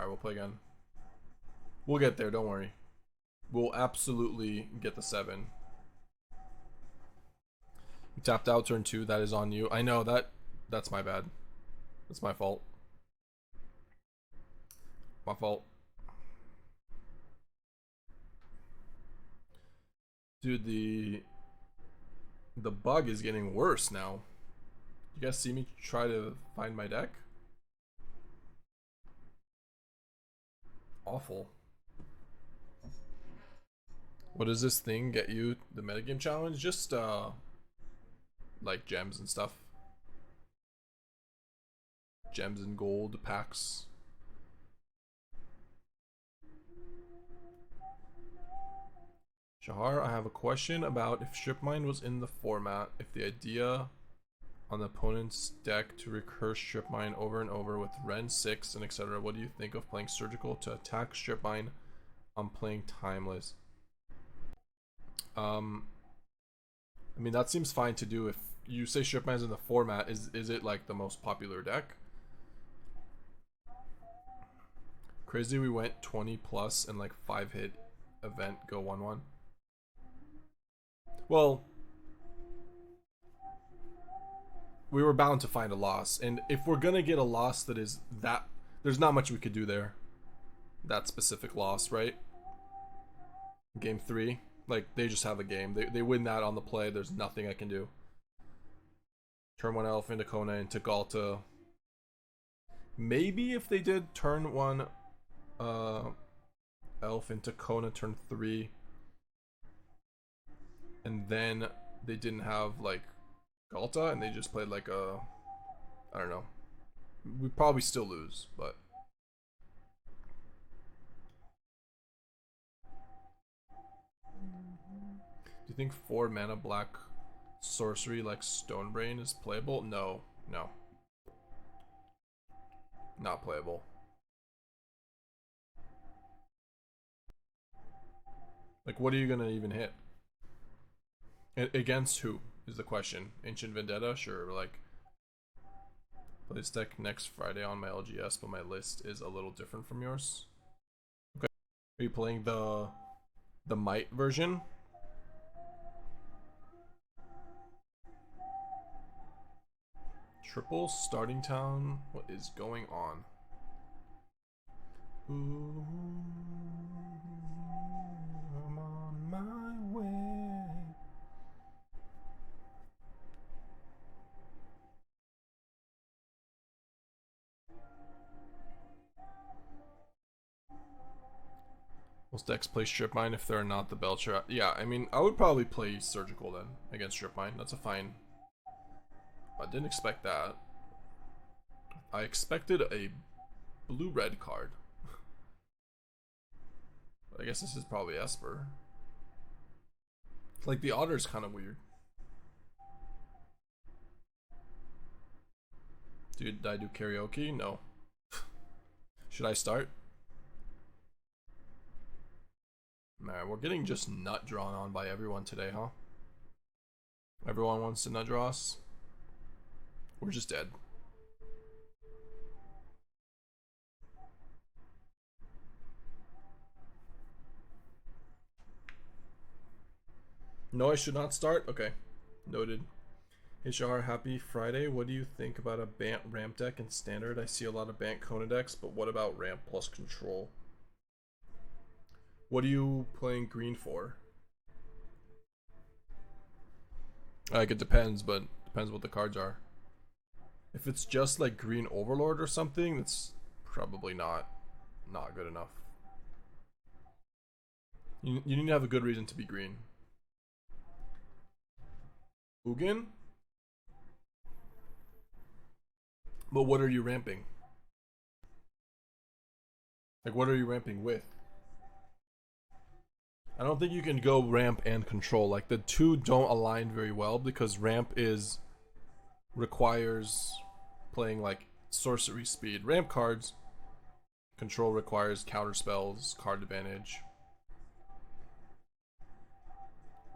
we'll play again. We'll get there, don't worry. We'll absolutely get the 7. You tapped out turn 2, that is on you. I know, that's my bad. That's my fault. My fault. Dude, the bug is getting worse now. You guys see me try to find my deck? Awful. What does this thing get you? The metagame challenge? Just like gems and stuff. Gems and gold packs. Shahar, I have a question about if Strip Mine was in the format, if the idea on the opponent's deck to recurse Strip Mine over and over with Ren 6 and etc. What do you think of playing Surgical to attack Strip Mine on playing Timeless? I mean, that seems fine to do if you say Strip Mine's in the format. Is it like the most popular deck? Crazy we went 20 plus and like 5 hit event go 1-1. Well, we were bound to find a loss, and if we're gonna get a loss that is that, there's not much we could do there. That specific loss, right? Game 3, like they just have a game. They win that on the play. There's nothing I can do. Turn 1 Elf into Kona into Galta. Maybe if they did turn 1 Elf into Kona turn 3, and then they didn't have like Galta and they just played like a, I don't know, we'd probably still lose, but do you think 4 mana black sorcery like Stonebrain is playable? No, not playable. Like, what are you gonna even hit? Against who is the question? Ancient Vendetta? Sure, like, play this deck next Friday on my LGS, but my list is a little different from yours. Okay. Are you playing the Might version? Triple starting town? What is going on? Ooh, I'm on my way. Most decks play Strip Mine if they're not the Belcher. Yeah, I mean, I would probably play Surgical then against Strip Mine. That's a fine. I didn't expect that. I expected a blue-red card. I guess this is probably Esper. Like, the Otter's kind of weird. Dude, did I do karaoke? No. Should I start? Man, we're getting just nut drawn on by everyone today, huh? Everyone wants to nut draw us. We're just dead. No, I should not start? Okay. Noted. Hey Shahar, happy Friday. What do you think about a Bant ramp deck in standard? I see a lot of Bant Kona decks, but what about ramp plus control? What are you playing green for? Like, it depends, but depends what the cards are. If it's just like green Overlord or something, that's probably not good enough. You need to have a good reason to be green. Ugin? But what are you ramping? Like, what are you ramping with? I don't think you can go ramp and control. Like, the two don't align very well because ramp requires playing like sorcery speed ramp cards. Control requires counter spells, card advantage.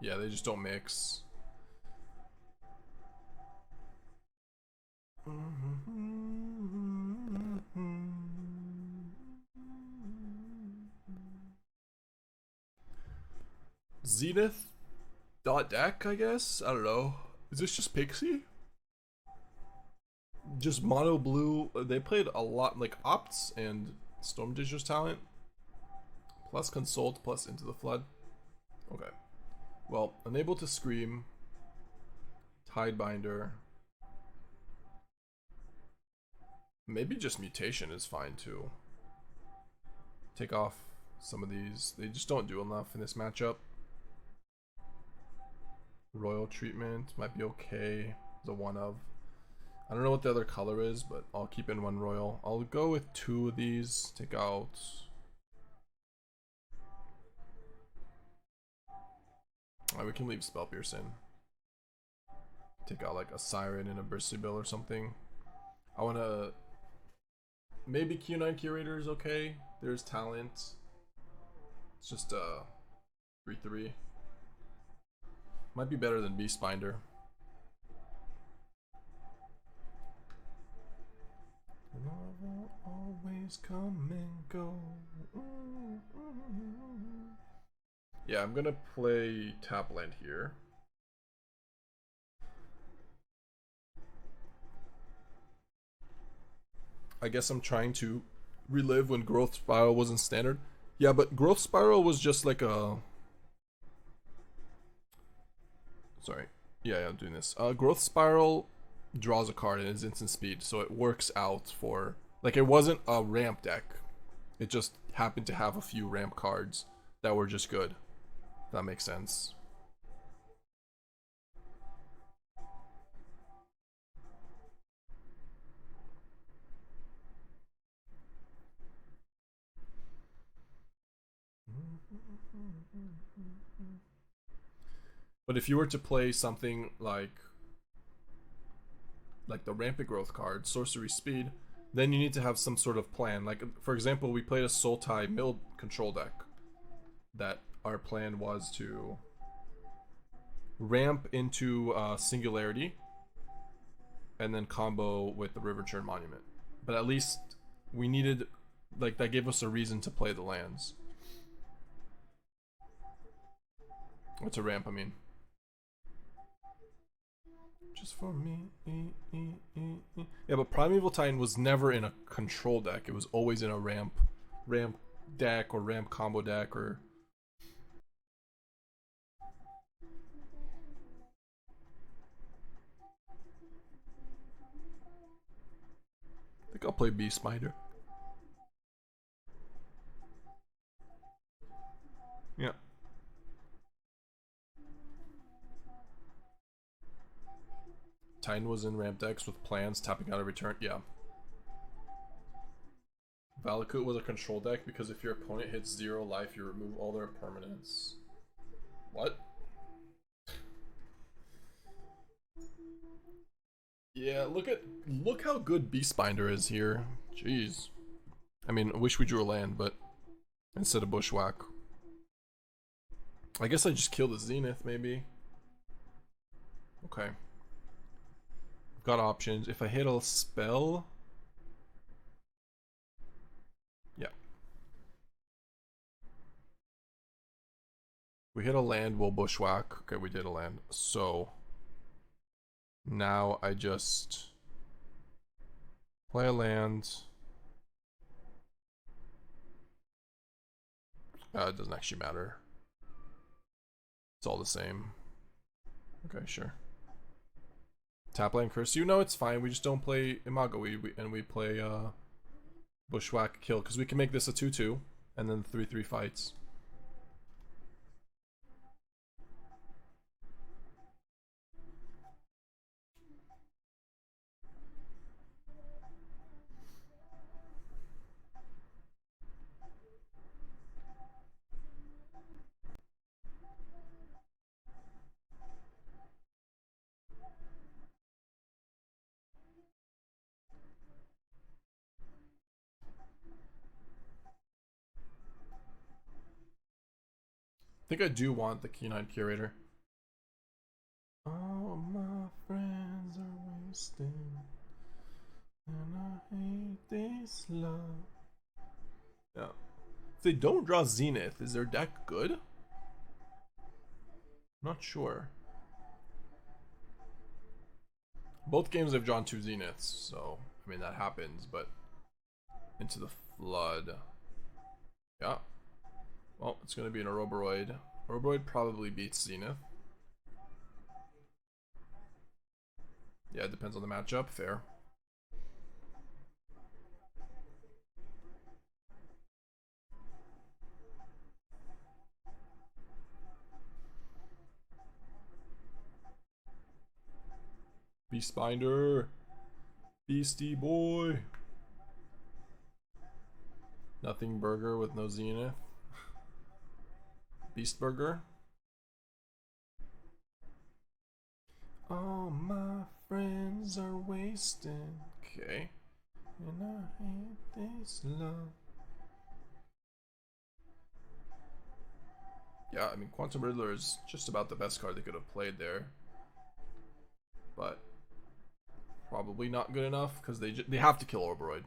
Yeah, they just don't mix. Zenith dot deck, I guess. I don't know. Is this just Pixie? Just mono blue. They played a lot like Opts and Storm Ditcher's Talent. Plus Consult, plus Into the Flood. Okay. Well, Unable to Scream. Tidebinder. Maybe just Mutation is fine too. Take off some of these. They just don't do enough in this matchup. Royal Treatment might be okay. The one of. I don't know what the other color is, but I'll keep in one Royal. I'll go with 2 of these. Take out. Alright, we can leave Spell Pierce in. Take out like a Siren and a Bristly Bill or something. I wanna. Maybe Keen-Eyed Curator is okay. There's talent. It's just 3/3. Might be better than Beastbinder. Love will always come and go. Yeah, I'm gonna play tap land here. I guess I'm trying to relive when Growth Spiral wasn't standard. Yeah, but Growth Spiral was just like a... Sorry. Yeah, I'm doing this. Growth Spiral draws a card and is instant speed, so it works out for... Like, it wasn't a ramp deck. It just happened to have a few ramp cards that were just good. If that makes sense. But if you were to play something like the Rampant Growth card, Sorcery Speed, then you need to have some sort of plan. Like, for example, we played a Sultai Mill control deck that our plan was to ramp into Singularity and then combo with the River Churn Monument. But at least we needed, like, that gave us a reason to play the lands. What's a ramp, I mean? Just for me. Yeah, but Primeval Titan was never in a control deck. It was always in a ramp deck or ramp combo deck or... I think I'll play Beastbinder. Yeah. Titan was in ramp decks with plans, tapping out every turn. Yeah. Valakut was a control deck because if your opponent hits 0 life, you remove all their permanents. What? Yeah, look how good Beastbinder is here. Jeez. I mean, I wish we drew a land, but instead of Bushwhack. I guess I just kill the Zenith, maybe. Okay. Got options. If I hit a spell... Yeah. We hit a land, we'll Bushwhack. Okay, we did a land. So... Now I just... play a land. It doesn't actually matter. It's all the same. Okay, sure. Tap land curse. You know it's fine. We just don't play Imago. We play Bushwhack kill because we can make this a 2/2 and then 3/3 fights. I think I do want the Keen-Eyed Curator. All my friends are wasting, and I hate this love. Yeah. If they don't draw Zenith, is their deck good? Not sure. Both games they've drawn 2 Zeniths, so I mean that happens, but Into the Flood. Yeah. Well, it's gonna be an Ouroboroid. Ouroboroid probably beats Zenith. Yeah, it depends on the matchup. Fair. Beastbinder. Beastie boy. Nothing burger with no Zenith. Beast burger. All my friends are wasting. Okay. And I hate this love. Yeah, I mean, Quantum Riddler is just about the best card they could have played there. But probably not good enough because they have to kill Ouroboroid.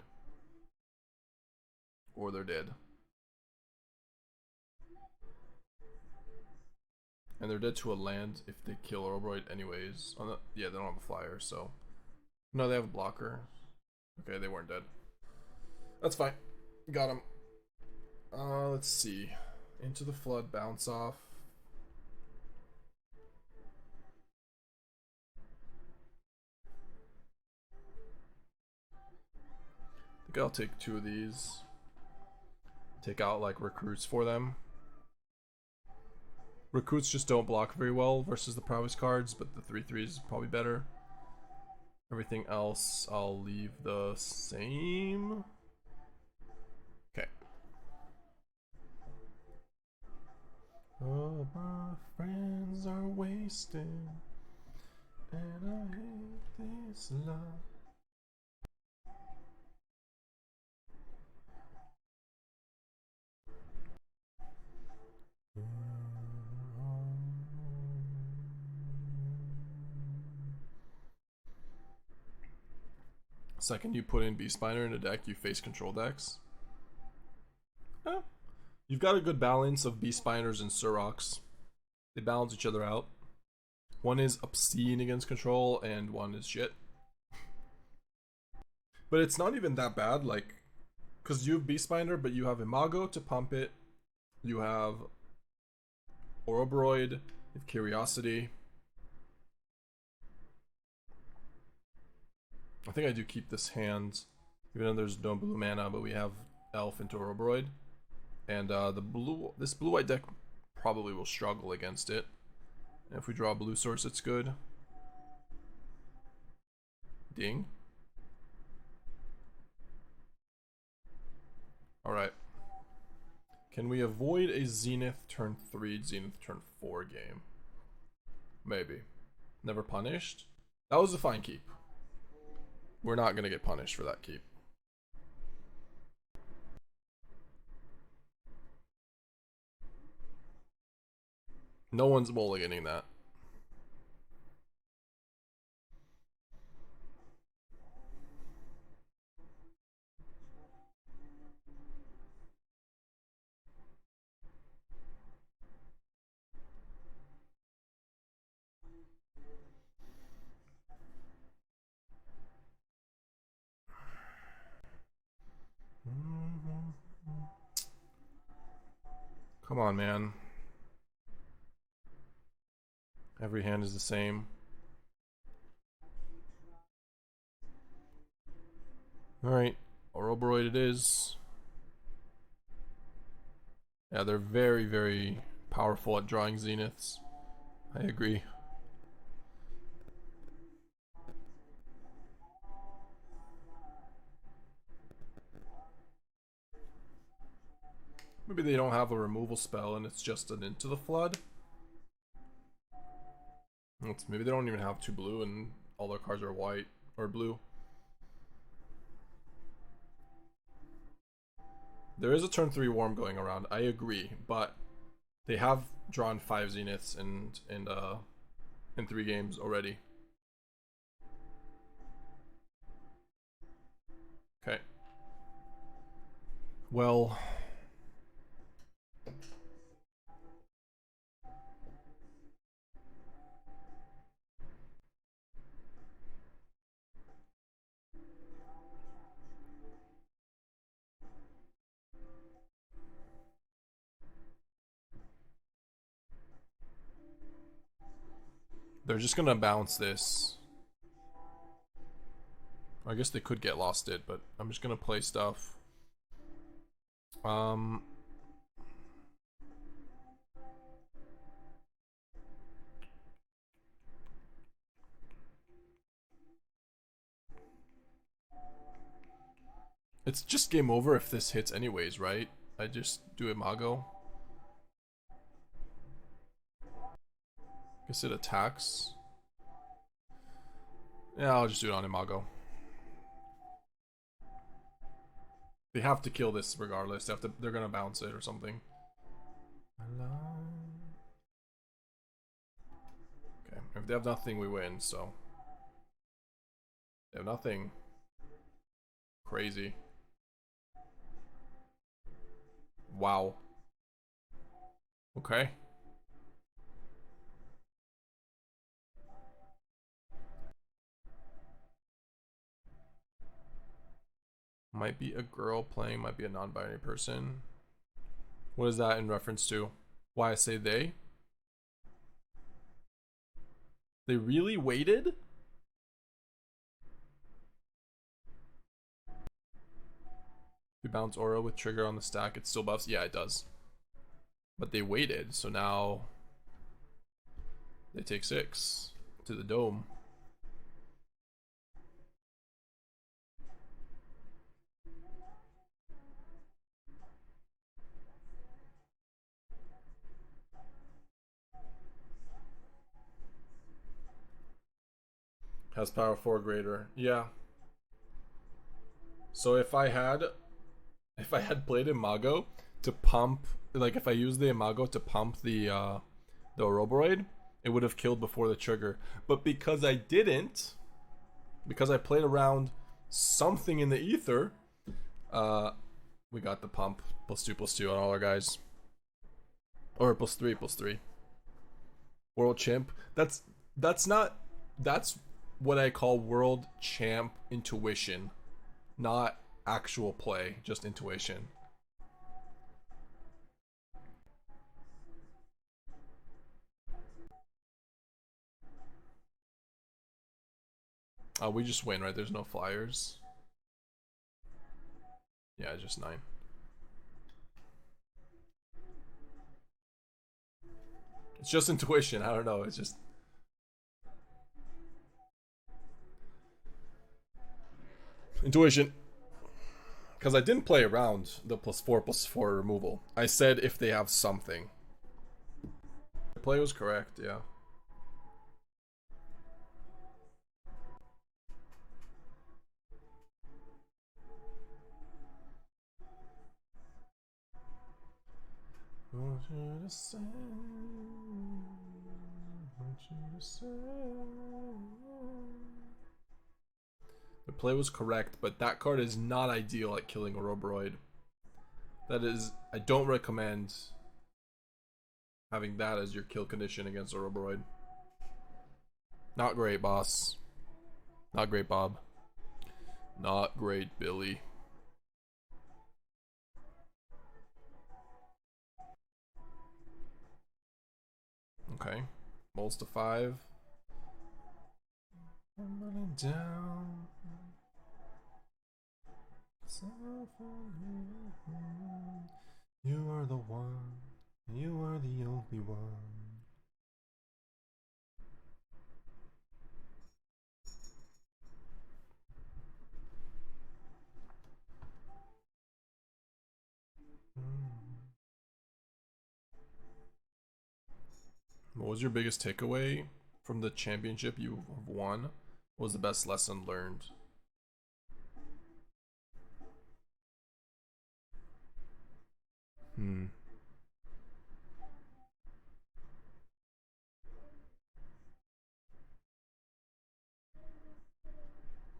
Or they're dead. And they're dead to a land if they kill Ouroboroid anyways. Yeah, they don't have a flyer, so... No, they have a blocker. Okay, they weren't dead. That's fine. Got him. Let's see. Into the Flood, bounce off. I think I'll take 2 of these. Take out like recruits for them. Recruits just don't block very well versus the prowess cards, but the 3/3 is probably better. Everything else I'll leave the same. Okay. All my friends are wasting, and I hate this love. Second you put in Beastbinder in a deck, you face control decks. Eh. You've got a good balance of Beastbinders and Surraks. They balance each other out. One is obscene against control, and one is shit. But it's not even that bad, like, because you have Beastbinder, but you have Imago to pump it. You have Ouroboroid, you have Curiosity. I think I do keep this hand, even though there's no blue mana, but we have Elf into Ouroboroid. And this blue-white deck probably will struggle against it. And if we draw a blue source, it's good. Ding. Alright. Can we avoid a Zenith turn 3, Zenith turn 4 game? Maybe. Never punished? That was a fine keep. We're not going to get punished for that keep. No one's mulliganing that. Come on, man. Every hand is the same. Alright, Ouroboroid it is. Yeah, they're very, very powerful at drawing Zeniths. I agree. Maybe they don't have a removal spell and it's just an Into the Flood. Maybe they don't even have 2 blue and all their cards are white or blue. There is a turn 3 Worm going around, I agree, but they have drawn 5 Zeniths in 3 games already. Okay. Well, They're just gonna bounce this. I guess they could get lost it, but I'm just gonna play stuff. It's just game over if this hits anyways, right? I just do Imago. Guess it attacks. Yeah, I'll just do it on Imago. They have to kill this regardless. They're gonna bounce it or something. Okay, if they have nothing, we win, so. They have nothing. Crazy. Wow. Okay. Might be a girl playing, might be a non-binary person. What is that in reference to? Why I say they? They really waited? We bounce aura with trigger on the stack, it still buffs? Yeah, it does. But they waited, so now they take 6 to the dome. Has power 4 greater. Yeah. So if I had played Imago to pump, like if I used the Imago to pump the Ouroboroid, it would have killed before the trigger. But because I didn't, because I played around something in the ether, we got the pump +2/+2 on all our guys. Or +3/+3. World champ. That's what I call world champ intuition. Not actual play, just intuition. We just win, right? There's no flyers. Yeah, just 9. It's just intuition, I don't know, it's just... Intuition. Because I didn't play around the +4/+4 removal. I said if they have something. The play was correct, yeah. The play was correct, but that card is not ideal at killing Ouroboroid. That is, I don't recommend having that as your kill condition against Ouroboroid. Not great, boss. Not great, Bob. Not great, Billy. Okay. Moles to 5. I'm running down. You are the one. You are the only one. What was your biggest takeaway from the championship you have won? What was the best lesson learned?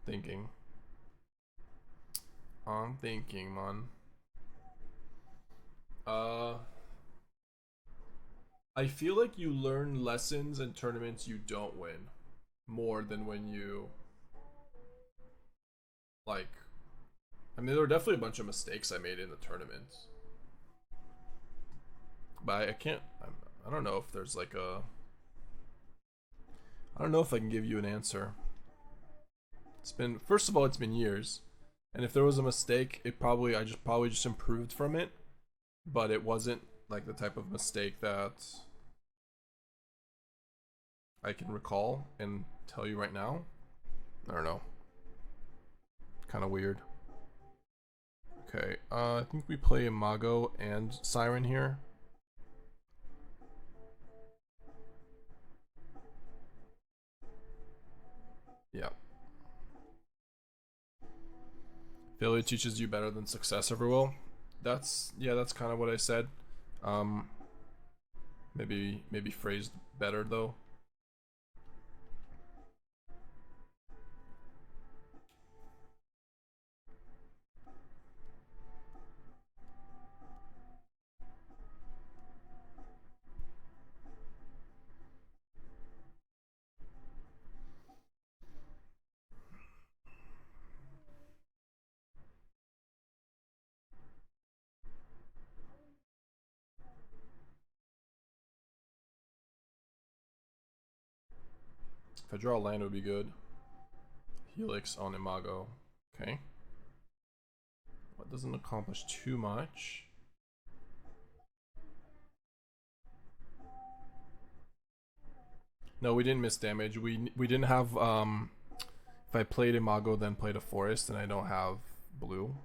Thinking. I'm thinking, man. I feel like you learn lessons in tournaments you don't win more than when you, like, I mean, there were definitely a bunch of mistakes I made in the tournament, but I can't, I don't know if there's like a, I don't know if I can give you an answer. It's been, first of all, it's been years, and if there was a mistake, it probably I just probably just improved from it, but it wasn't like the type of mistake that I can recall and tell you right now. I don't know. Kind of weird. Okay, I think we play Imago and Siren here. Yeah. Failure teaches you better than success ever will. That's kind of what I said. Maybe phrased better though. If I draw a land, it would be good. Helix on Imago. Okay. What doesn't accomplish too much. No, we didn't miss damage. We didn't have if I played Imago then played a forest and I don't have blue.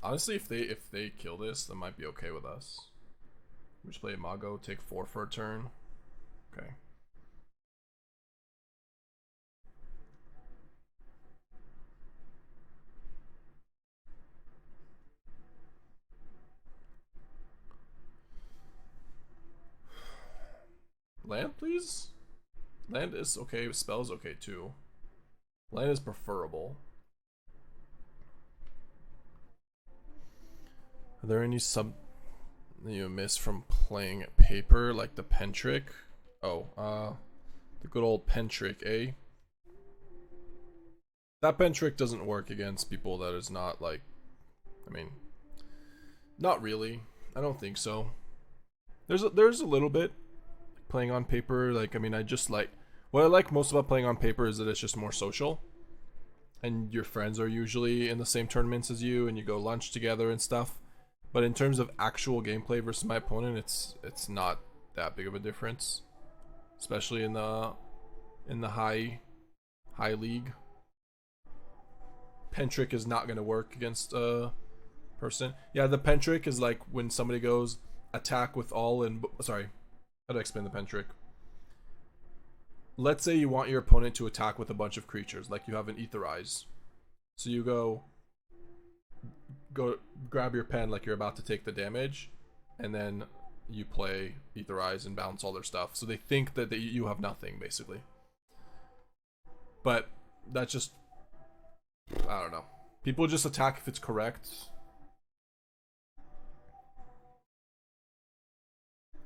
Honestly, if they kill this, that might be okay with us. We just play Imago, take 4 for a turn. Okay. Land, please? Land is okay, spell's okay too. Land is preferable. Are there any sub that you miss from playing paper, like the pen trick? Oh, the good old pen trick, eh? That pen trick doesn't work against people that is not like, I mean, not really. I don't think so. There's a little bit playing on paper. Like, I mean, I just like, what I like most about playing on paper is that it's just more social. And your friends are usually in the same tournaments as you, and you go lunch together and stuff. But in terms of actual gameplay versus my opponent, it's not that big of a difference, especially in the high league. Pen trick is not going to work against a person. Yeah, the pen trick is like when somebody goes attack with all and sorry, how do I explain the pen trick? Let's say you want your opponent to attack with a bunch of creatures, like you have an Etherize. So you go grab your pen like you're about to take the damage, and then you play Etherize and bounce all their stuff. So they think that you have nothing, basically. But that's just, I don't know. People just attack if it's correct.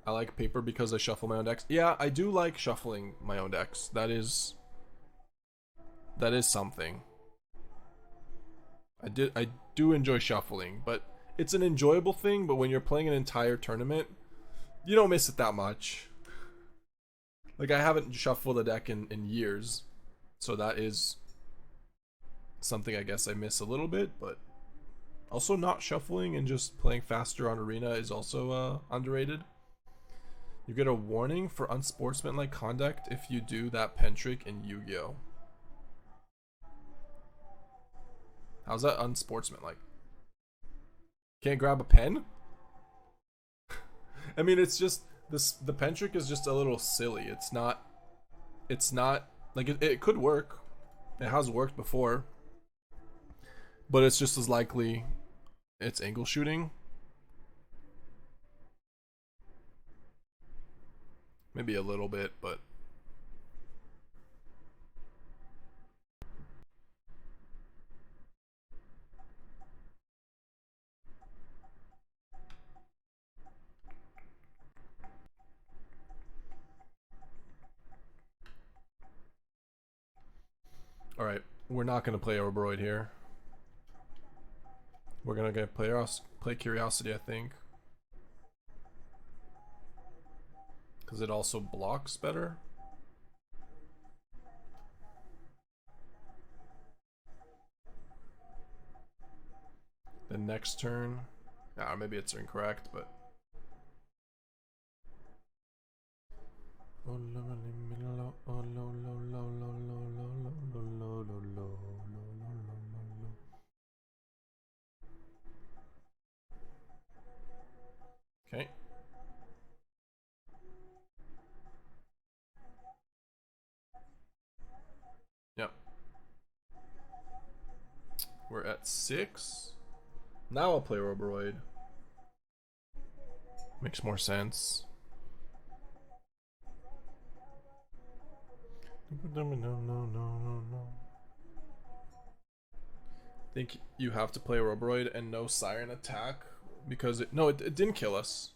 I like paper because I shuffle my own decks. Yeah, I do like shuffling my own decks. That is something. I do enjoy shuffling, but it's an enjoyable thing, but when you're playing an entire tournament, you don't miss it that much. Like, I haven't shuffled a deck in years, so that is something I guess I miss a little bit, but also not shuffling and just playing faster on Arena is also underrated. You get a warning for unsportsmanlike conduct if you do that pen trick in Yu-Gi-Oh! How's that unsportsmanlike? Can't grab a pen? I mean, it's just the pen trick is just a little silly. It's not like it could work. It has worked before. But it's just as likely it's angle shooting. Maybe a little bit, but all right, we're not gonna play Ouroboroid here. We're gonna get play Curiosity, I think, because it also blocks better. The next turn, maybe it's incorrect, but okay. Yep. We're at 6. Now I'll play Ouroboroid. Makes more sense. I think you have to play Ouroboroid and no Siren attack because it didn't kill us.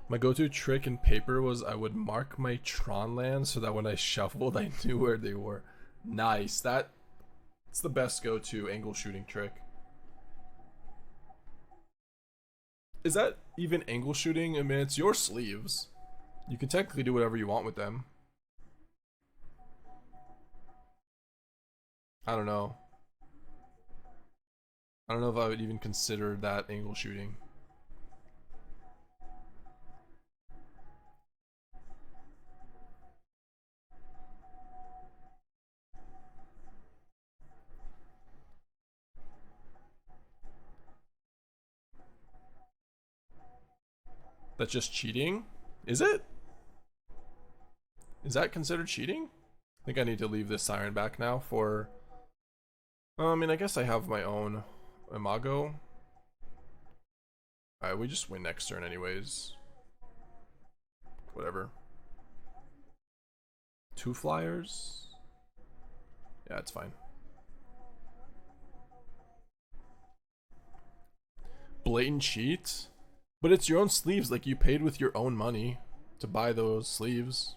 My go-to trick in paper was I would mark my Tron lands so that when I shuffled I knew where they were. Nice. That's the best go-to angle shooting trick. Is that even angle shooting? I mean, it's your sleeves. You can technically do whatever you want with them. I don't know. I don't know if I would even consider that angle shooting. That's just cheating? Is it? Is that considered cheating? I think I need to leave this Siren back now for... I mean, I guess I have my own Imago. Alright, we just win next turn anyways. Whatever. 2 flyers? Yeah, it's fine. Blatant cheat? But it's your own sleeves, like you paid with your own money to buy those sleeves.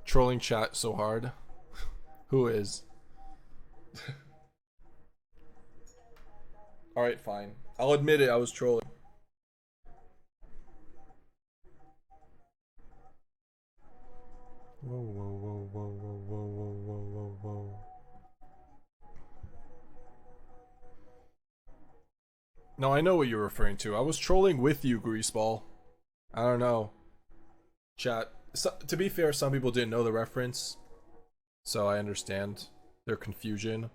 Trolling chat so hard. Who is? Alright, fine. I'll admit it, I was trolling. Whoa, whoa, whoa, whoa, whoa, whoa, whoa, whoa, whoa. No, I know what you're referring to. I was trolling with you, Greaseball. I don't know. Chat. So, to be fair, some people didn't know the reference, so I understand their confusion.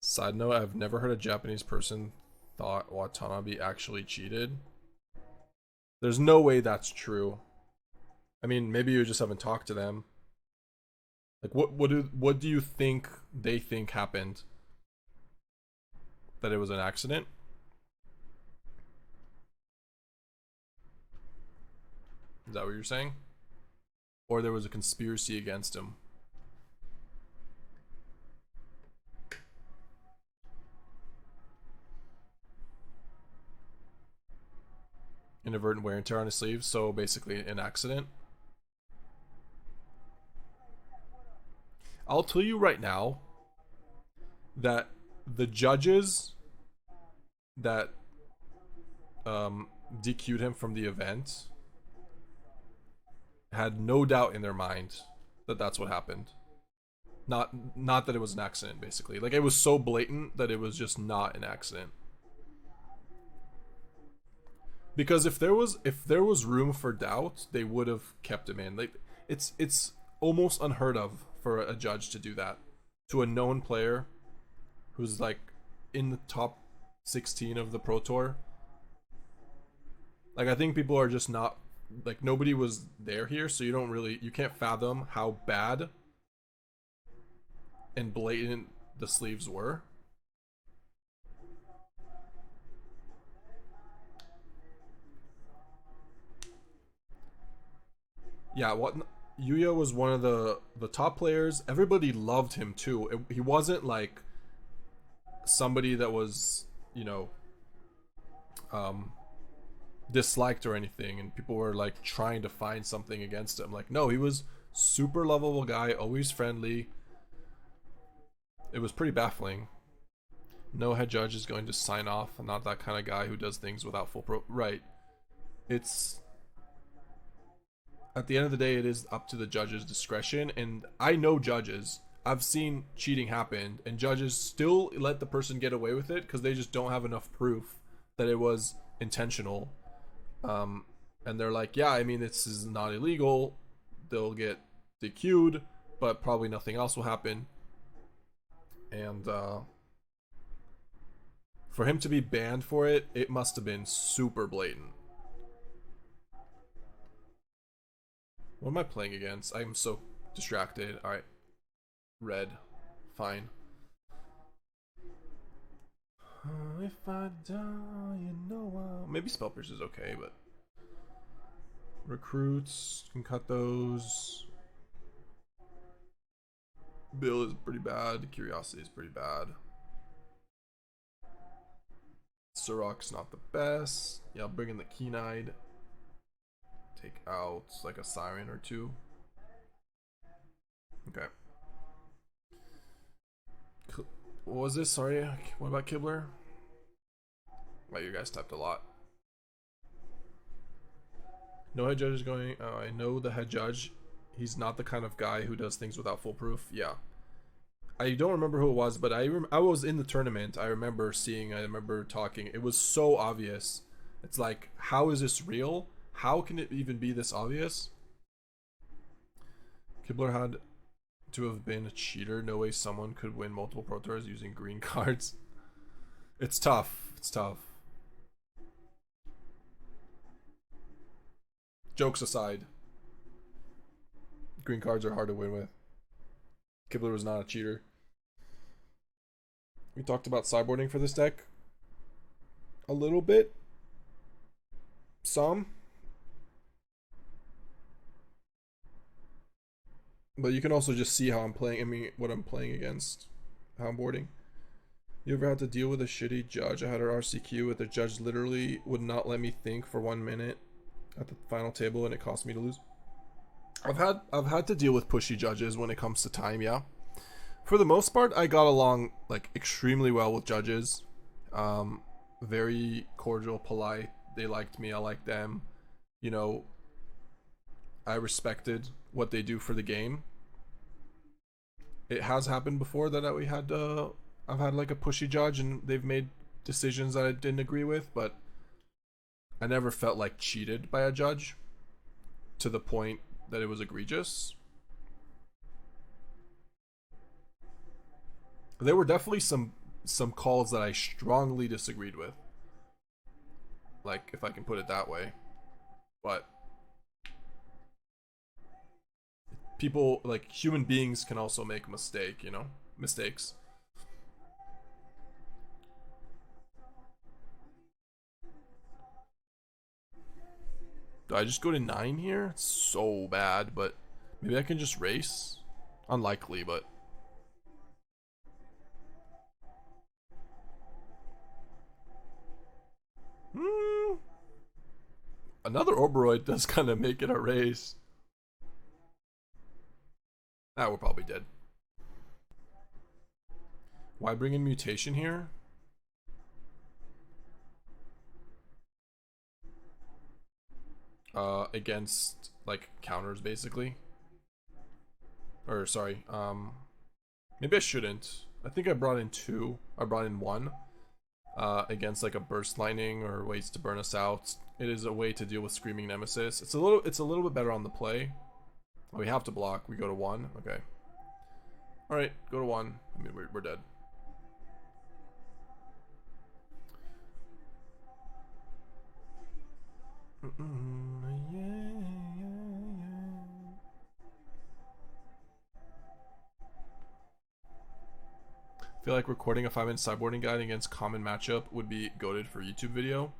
Side note, I've never heard a Japanese person thought Watanabe actually cheated. There's no way that's true. I mean, maybe you just haven't talked to them. Like, what do you think they think happened? That it was an accident? Is that what you're saying? Or there was a conspiracy against him? Inadvertent wear and tear on his sleeves, so basically an accident. I'll tell you right now that the judges that DQ'd him from the event had no doubt in their mind that that's what happened. Not that it was an accident, basically. Like, it was so blatant that it was just not an accident. Because if there was room for doubt, they would have kept him in. Like, it's almost unheard of for a judge to do that to a known player who's like in the top 16 of the Pro Tour. Like, I think people are just not, like, nobody was there here, so you can't fathom how bad and blatant the sleeves were. Yeah, Yuya was one of the top players. Everybody loved him too. He wasn't like somebody that was, you know, disliked or anything, and people were like trying to find something against him. Like, no, he was super lovable guy, always friendly. It was pretty baffling. No head judge is going to sign off. I'm not that kind of guy who does things without full pro. Right. It's, at the end of the day, it is up to the judge's discretion. And I know judges. I've seen cheating happen, and judges still let the person get away with it because they just don't have enough proof that it was intentional. And they're like, yeah, I mean, this is not illegal. They'll get DQ'd, but probably nothing else will happen. And for him to be banned for it, it must have been super blatant. What am I playing against? I'm so distracted. Alright. Red. Fine. If I die, you know maybe Spell Pierce is okay, but recruits can cut those. Bill is pretty bad. Curiosity is pretty bad. Surrak's not the best. Yeah, I'll bring in the Keen-Eyed. Take out like a Siren or two. Okay. What was this? Sorry, what about Kibler? Wow, you guys typed a lot. No head judge is going. Oh, I know the head judge. He's not the kind of guy who does things without full proof. Yeah. I don't remember who it was, but I was in the tournament. I remember talking. It was so obvious. It's like, how is this real? How can it even be this obvious? Kibler had to have been a cheater. No way someone could win multiple Pro Tours using green cards. It's tough. It's tough. Jokes aside, green cards are hard to win with. Kibler was not a cheater. We talked about sideboarding for this deck a little bit. Some. But you can also just see how I'm playing. I mean, what I'm playing against. How I'm boarding. You ever had to deal with a shitty judge? I had an RCQ with the judge literally would not let me think for 1 minute at the final table, and it cost me to lose. I've had to deal with pushy judges when it comes to time, yeah. For the most part, I got along like extremely well with judges. Very cordial, polite. They liked me, I liked them. You know, I respected what they do for the game. It has happened before that I've had like a pushy judge and they've made decisions that I didn't agree with, but I never felt like cheated by a judge to the point that it was egregious. There were definitely some calls that I strongly disagreed with, like, if I can put it that way. But people, like, human beings can also make mistakes. Do I just go to 9 here? It's so bad, but maybe I can just race. Unlikely, but another Ouroboroid does kind of make it a race. Ah, we're probably dead. Why bring in Mutation here? Against like counters basically. Or sorry, maybe I shouldn't. I think I brought in 2. I brought in 1. Against like a burst lightning or ways to burn us out. It is a way to deal with Screaming Nemesis. It's a little bit better on the play. Oh, we have to block. We go to 1. Okay. Alright, go to 1. I mean, we're dead. I feel like recording a 5-minute sideboarding guide against common matchup would be goated for YouTube video.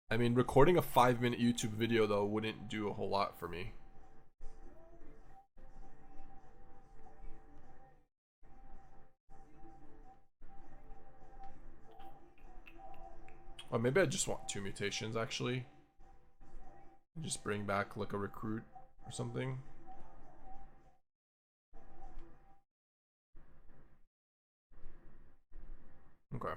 I mean, recording a 5-minute YouTube video though wouldn't do a whole lot for me. Or maybe I just want 2 mutations actually. Just bring back like a recruit or something. Okay.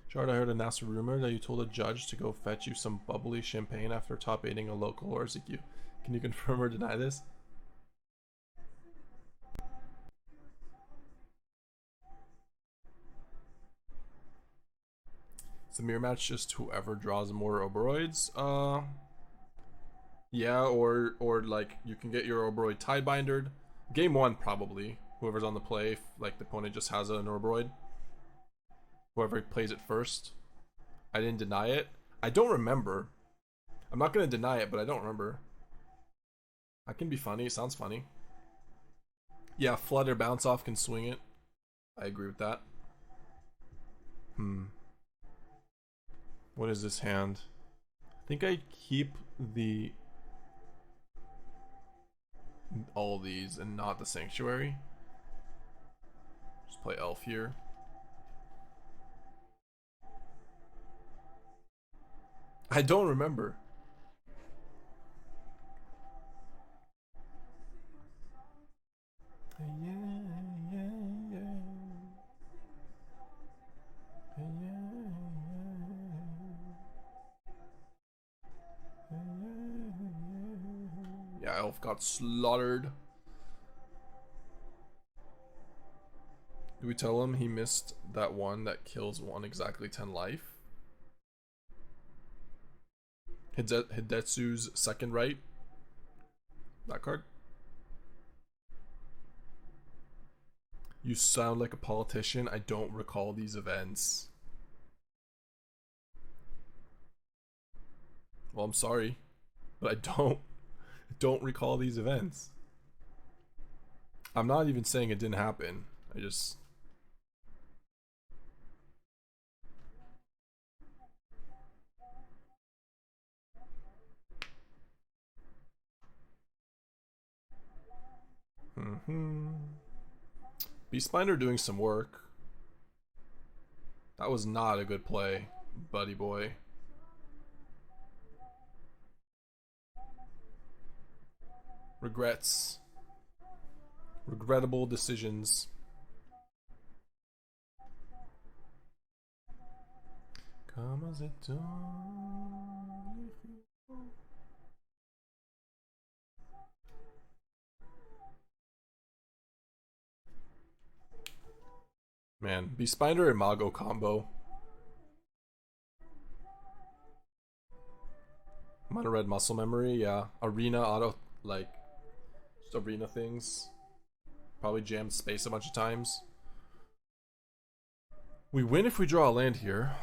Shard, I heard a nasty rumor that you told a judge to go fetch you some bubbly champagne after top 8ing a local or CQ. Can you confirm or deny this? Is the mirror match just whoever draws more Ouroboroids? Yeah, or like you can get your Ouroboroid Tidebindered. Game 1 probably. Whoever's on the play, like the opponent just has an Ouroboroid. Whoever plays it first. I didn't deny it. I don't remember. I'm not gonna deny it, but I don't remember. I can be funny. It sounds funny. Yeah, Flood or Bounce Off can swing it. I agree with that. What is this hand? I think I keep all these and not the Sanctuary. Just play Elf here. I don't remember. Yeah, Elf got slaughtered. Do we tell him he missed that one that kills 1 exactly 10 life? Hidetsu's second right. That card. You sound like a politician. I don't recall these events. Well, I'm sorry, but I don't recall these events. I'm not even saying it didn't happen. I just... Beastbinder doing some work. That was not a good play, buddy boy. Regrets. Regrettable decisions. Come as it Man, Beastbinder and Imago combo. Mono red muscle memory, yeah. Arena auto, like, just arena things. Probably jammed space a bunch of times. We win if we draw a land here.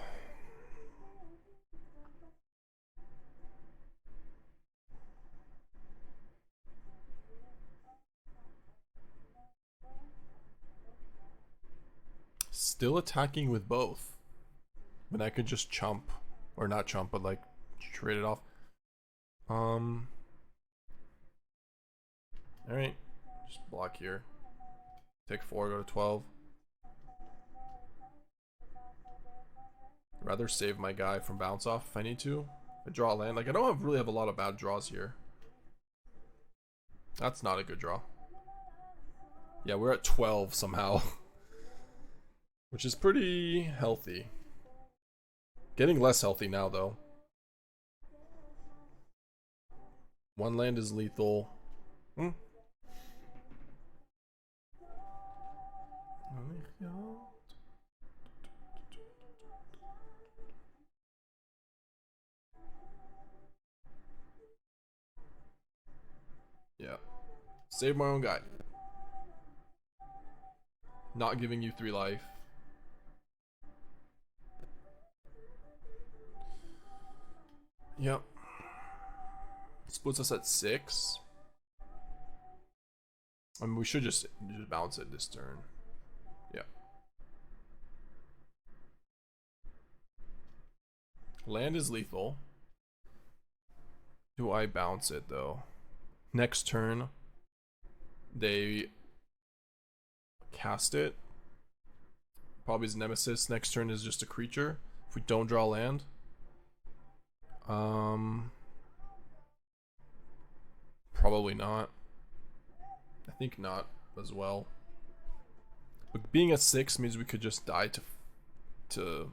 Still attacking with both. When I could just chump. Or not chump, but like trade it off. Alright. Just block here. Take 4, go to 12. Rather save my guy from bounce off if I need to. If I draw a land. Like I don't really have a lot of bad draws here. That's not a good draw. Yeah, we're at 12 somehow. Which is pretty healthy. Getting less healthy now, though. 1 land is lethal. Save my own guy. Not giving you 3 life. Yep. This puts us at 6. I mean, we should just bounce it this turn. Yeah. Land is lethal. Do I bounce it though? Next turn, they cast it. Probably his nemesis. Next turn is just a creature. If we don't draw land. Probably not. I think not as well. But being at 6 means we could just die to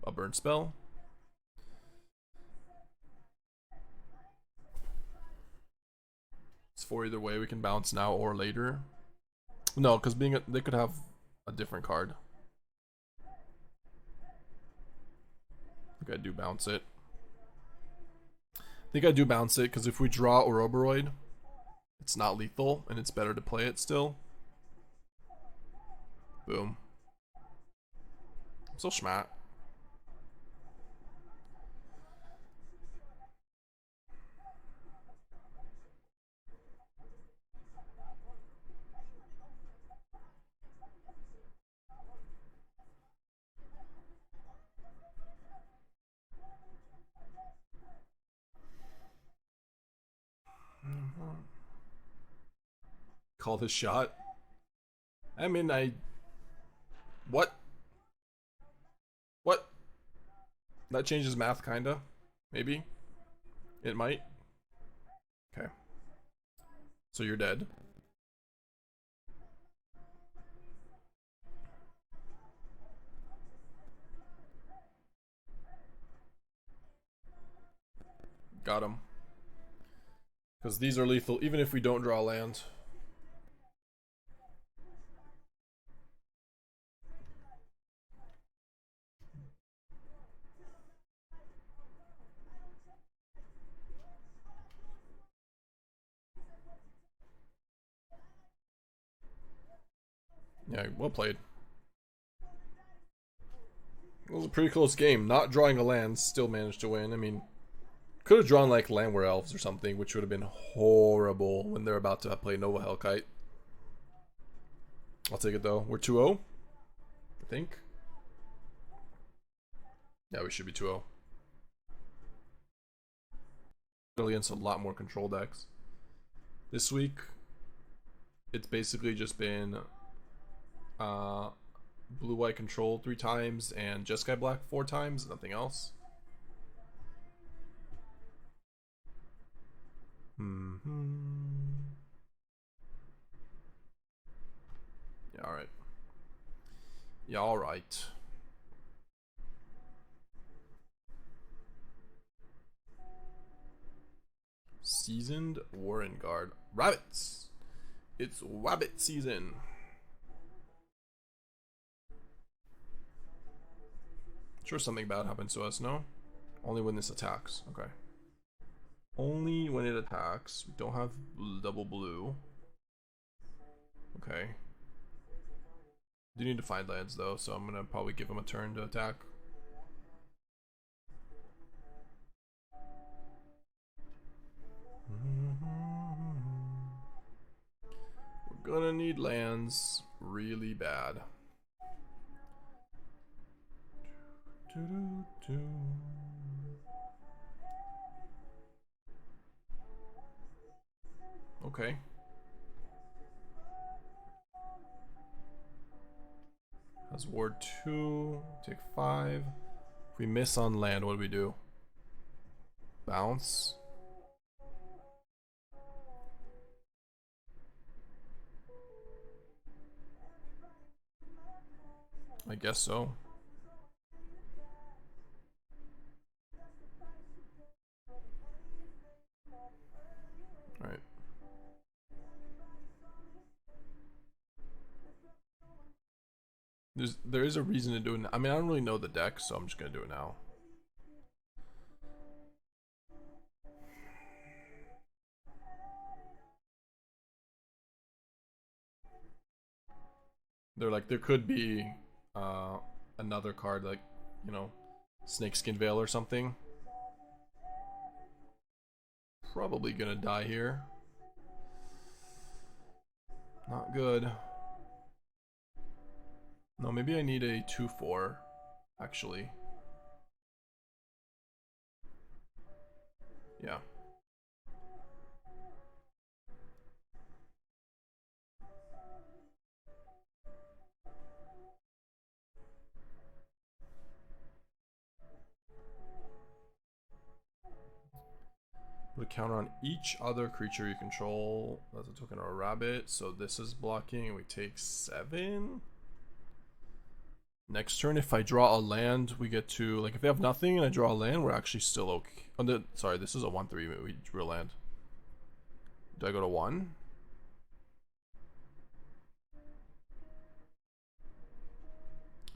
a burn spell. It's 4 either way. We can bounce now or later. No, because they could have a different card. I think I do bounce it. Because if we draw Ouroboroid, it's not lethal, and it's better to play it still. Boom. I'm so schmat. Call this shot. I mean, what? That changes math, kinda. Maybe. It might. Okay. So you're dead. Got him. Because these are lethal, even if we don't draw land. Yeah, well played. It was a pretty close game. Not drawing a land, still managed to win. I mean, could have drawn like Llanowar Elves or something, which would have been horrible when they're about to play Nova Hellkite. I'll take it though. We're 2-0, I think. Yeah, we should be 2-0. Against a lot more control decks. This week, it's basically just been blue-white control 3 times and Jeskai Black 4 times, nothing else. Yeah, alright. Yeah, alright. Seasoned Warren Guard. Rabbits! It's rabbit season. Sure, something bad happens to us, no? Only when this attacks. Okay. Only when it attacks. We don't have double blue. Okay. Do need to find lands though, so I'm gonna probably give him a turn to attack. We're gonna need lands really bad. Okay. Has ward 2, take 5. If we miss on land, what do we do? Bounce. I guess so. Alright. There is a reason to do it. I mean, I don't really know the deck, so I'm just gonna do it now. They're like, there could be another card like, you know, Snakeskin Veil or something. Probably gonna die here. Not good. No, maybe I need a 2/4, actually. Yeah. Put a counter on each other creature you control. That's a token or a rabbit. So this is blocking and we take 7. Next turn, if I draw a land, we get to, like, if they have nothing and I draw a land, we're actually still okay. Oh, sorry, this is a 1/3. We drew a land. Do I go to 1?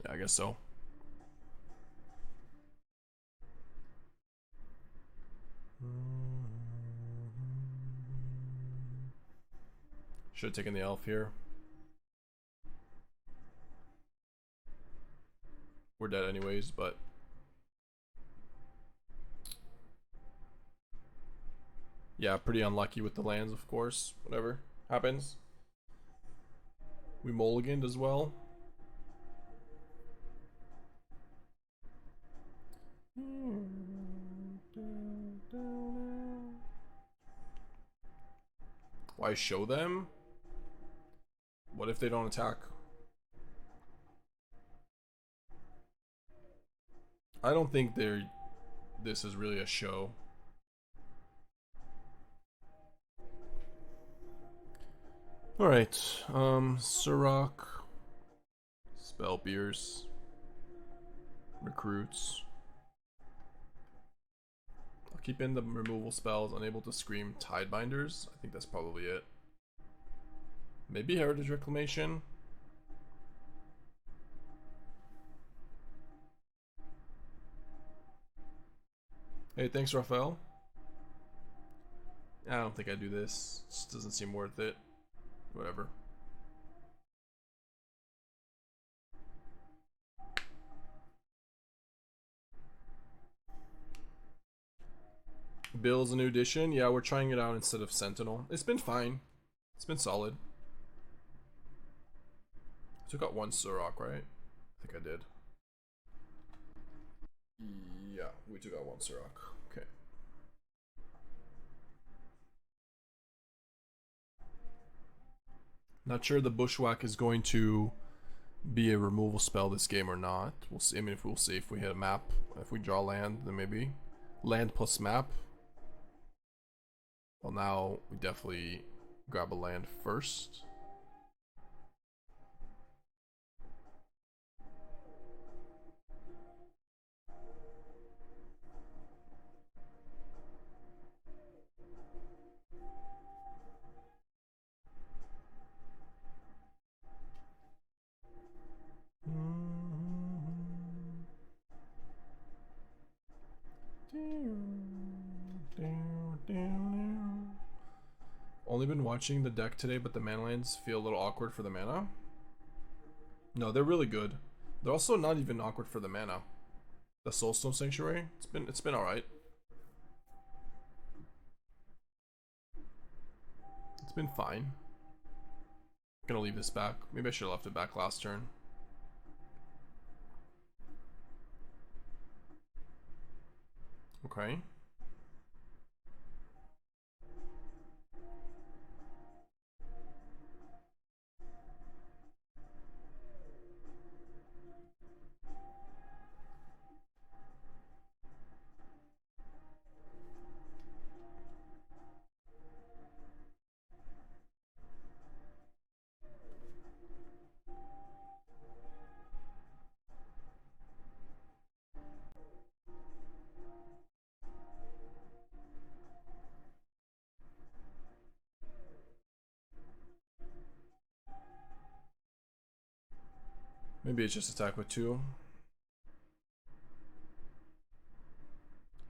Yeah, I guess so. Should have taken the elf here. We're dead anyways, but yeah, pretty unlucky with the lands, of course. Whatever happens. We mulliganed as well. Why show them? What if they don't attack? I don't think this is really a show. Alright, Surrak, Spell Pierce, Recruits. I'll keep in the removal spells, unable to scream Tidebinders. I think that's probably it. Maybe Heritage Reclamation. Hey, thanks, Raphael. I don't think I do this. It just doesn't seem worth it. Whatever. Bill's a new edition. Yeah, we're trying it out instead of Sentinel. It's been fine. It's been solid. I took out 1 Surrak, right? I think I did. Yeah, we took out 1 Surrak. Okay. Not sure the Bushwhack is going to be a removal spell this game or not. We'll see. I mean, we'll see if we hit a map. If we draw land, then maybe. Land plus map. Well, now we definitely grab a land first. Only been watching the deck today, but the mana lands feel a little awkward for the mana. No, they're really good. They're also not even awkward for the mana. The Soulstone Sanctuary, it's been alright. It's been fine. Gonna leave this back. Maybe I should have left it back last turn. Okay. Maybe it's just attack with 2.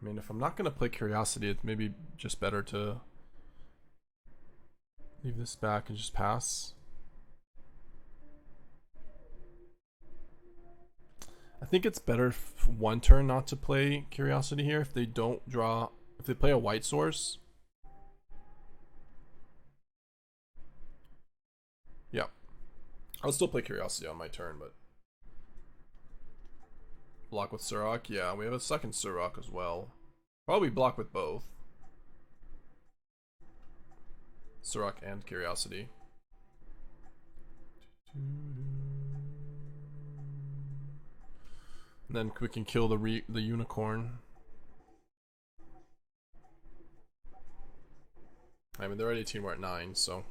I mean, if I'm not gonna play Curiosity, it's maybe just better to leave this back and just pass. I think it's better one turn not to play Curiosity here if they don't draw. If they play a white source. Yeah. I'll still play Curiosity on my turn, but. Block with Surrak? Yeah, we have a second Surrak as well. Probably block with both. Surrak and Curiosity. And then we can kill the unicorn. I mean, they're at 18, we're at 9, so.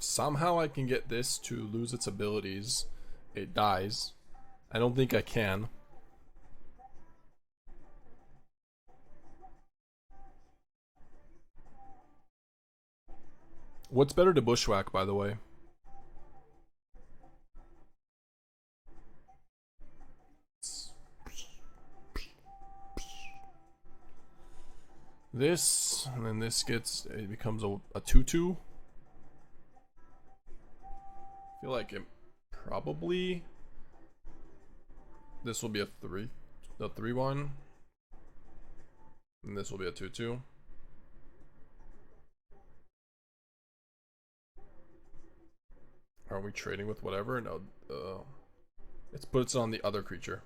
Somehow I can get this to lose its abilities. It dies. I don't think I can. What's better to Bushwhack, by the way? This, and then this gets, it becomes a 2-2. I feel like it probably, this will be a 3-1. And this will be a 2-2. Are we trading with whatever? No, it puts on the other creature.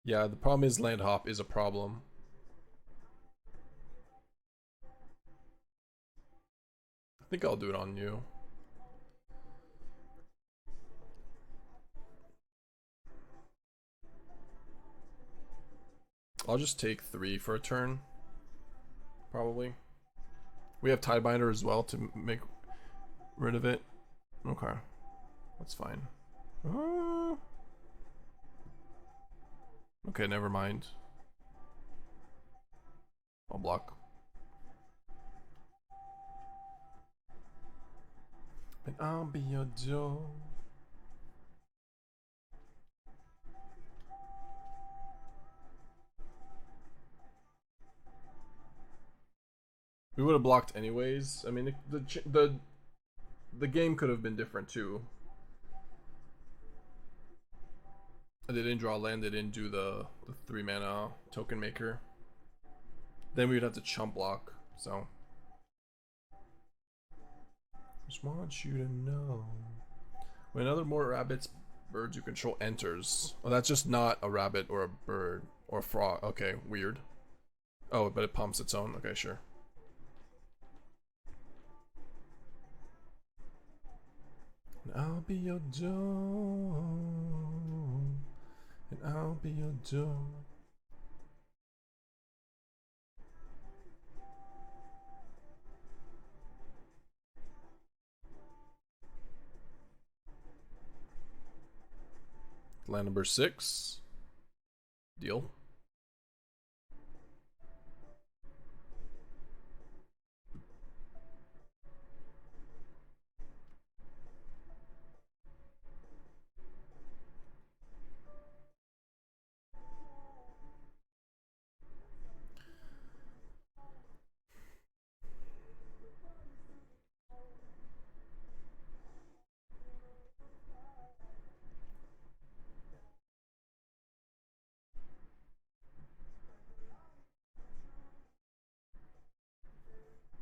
Yeah, the problem is land hop is a problem. I think I'll do it on you. I'll just take 3 for a turn. Probably. We have Tidebinder as well to make rid of it. Okay. That's fine. Okay, never mind. I'll block. And I'll be your Joe. We would have blocked anyways. I mean, the game could have been different too. They didn't draw land. They didn't do the 3 mana token maker. Then we would have to chump block. So, just want you to know. When another more rabbits, birds you control enters. Oh, that's just not a rabbit or a bird or a frog. Okay, weird. Oh, but it pumps its own. Okay, sure. I'll be your Joe, and I'll be your Joe. Land number 6. Deal.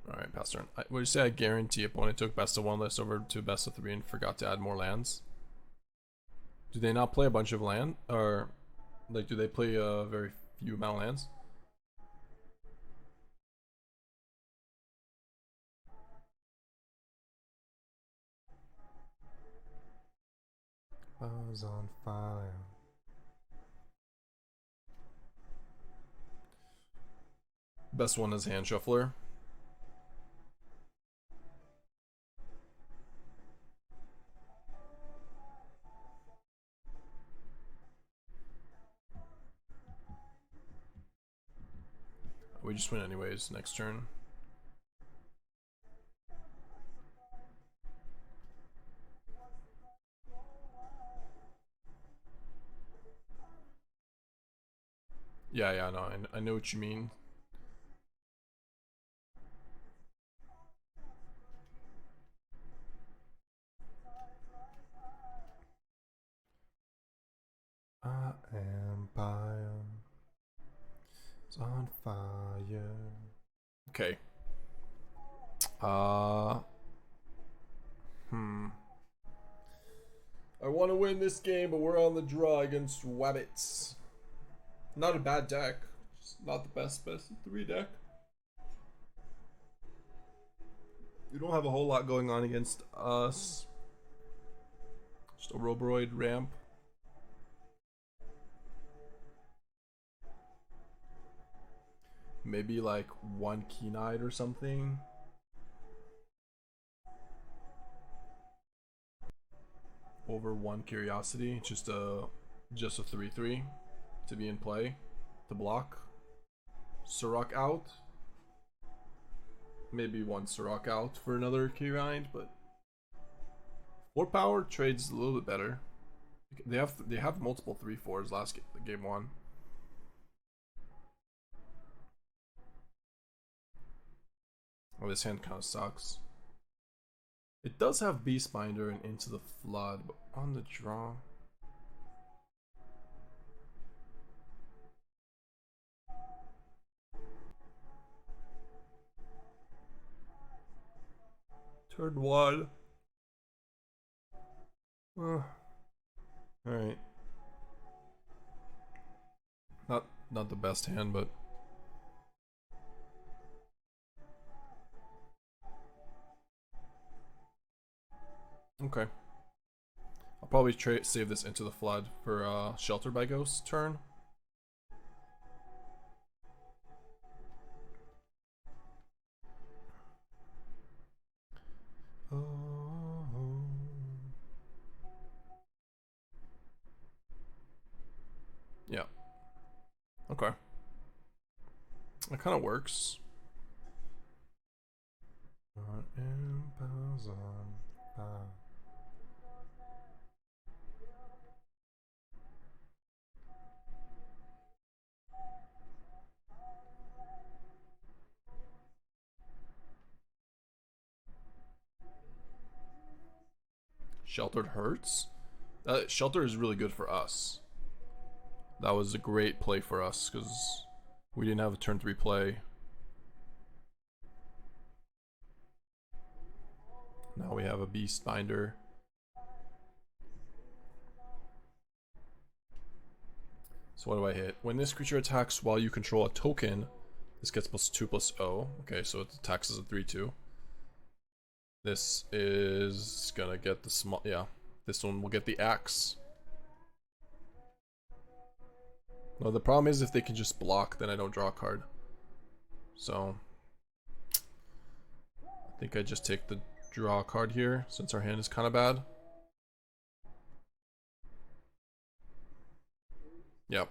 Alright, pass turn. Would you say I guarantee opponent took best of 1 list over to best of 3 and forgot to add more lands? Do they not play a bunch of land? Or, like, do they play a very few amount of lands? I was on fire. Best one is Hand Shuffler. We just win anyways next turn. Yeah, no, I know what you mean. Empire is on fire. Okay. I want to win this game, but we're on the draw against Wabbits. Not a bad deck. Just not the best of 3 deck. We don't have a whole lot going on against us. Just a Ouroboroid ramp. Maybe like 1 Keen-Eyed or something. Over 1 Curiosity, just a 3/3 to be in play, to block. Surrak out. Maybe 1 Surrak out for another Keen-Eyed, but 4 power trades a little bit better. They have multiple 3/4s last game 1. Oh, this hand kind of sucks. It does have Beastbinder and Into the Flood, but on the draw. Turn 1. Alright. Not the best hand, but okay. I'll probably save this Into the Flood for Shelter by Ghost turn. Yeah. Okay. That kind of works. Sheltered hurts? Shelter is really good for us. That was a great play for us because we didn't have a turn 3 play. Now we have a Beastbinder. So what do I hit? When this creature attacks while you control a token, this gets +2/+0. Okay, so it attacks as a 3/2. This is gonna get the small, yeah. This one will get the axe. No, the problem is if they can just block, then I don't draw a card. So I think I just take the draw card here since our hand is kind of bad. Yep.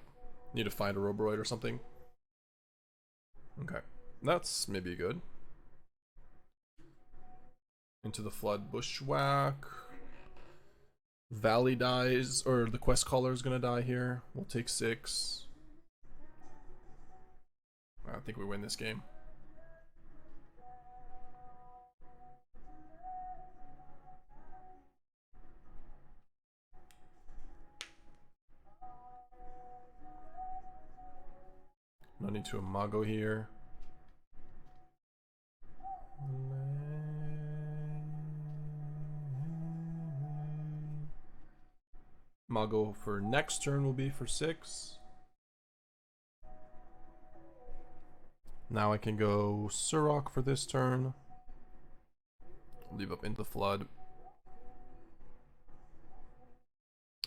Need to find a Ouroboroid or something. Okay. That's maybe good. Into the Flood Bushwhack. Valley dies, or the Quest Caller is gonna die here. We'll take 6. I think we win this game. No need to Imago here. Imago for next turn will be for 6. Now I can go Surrak for this turn. Leave up Into the Flood.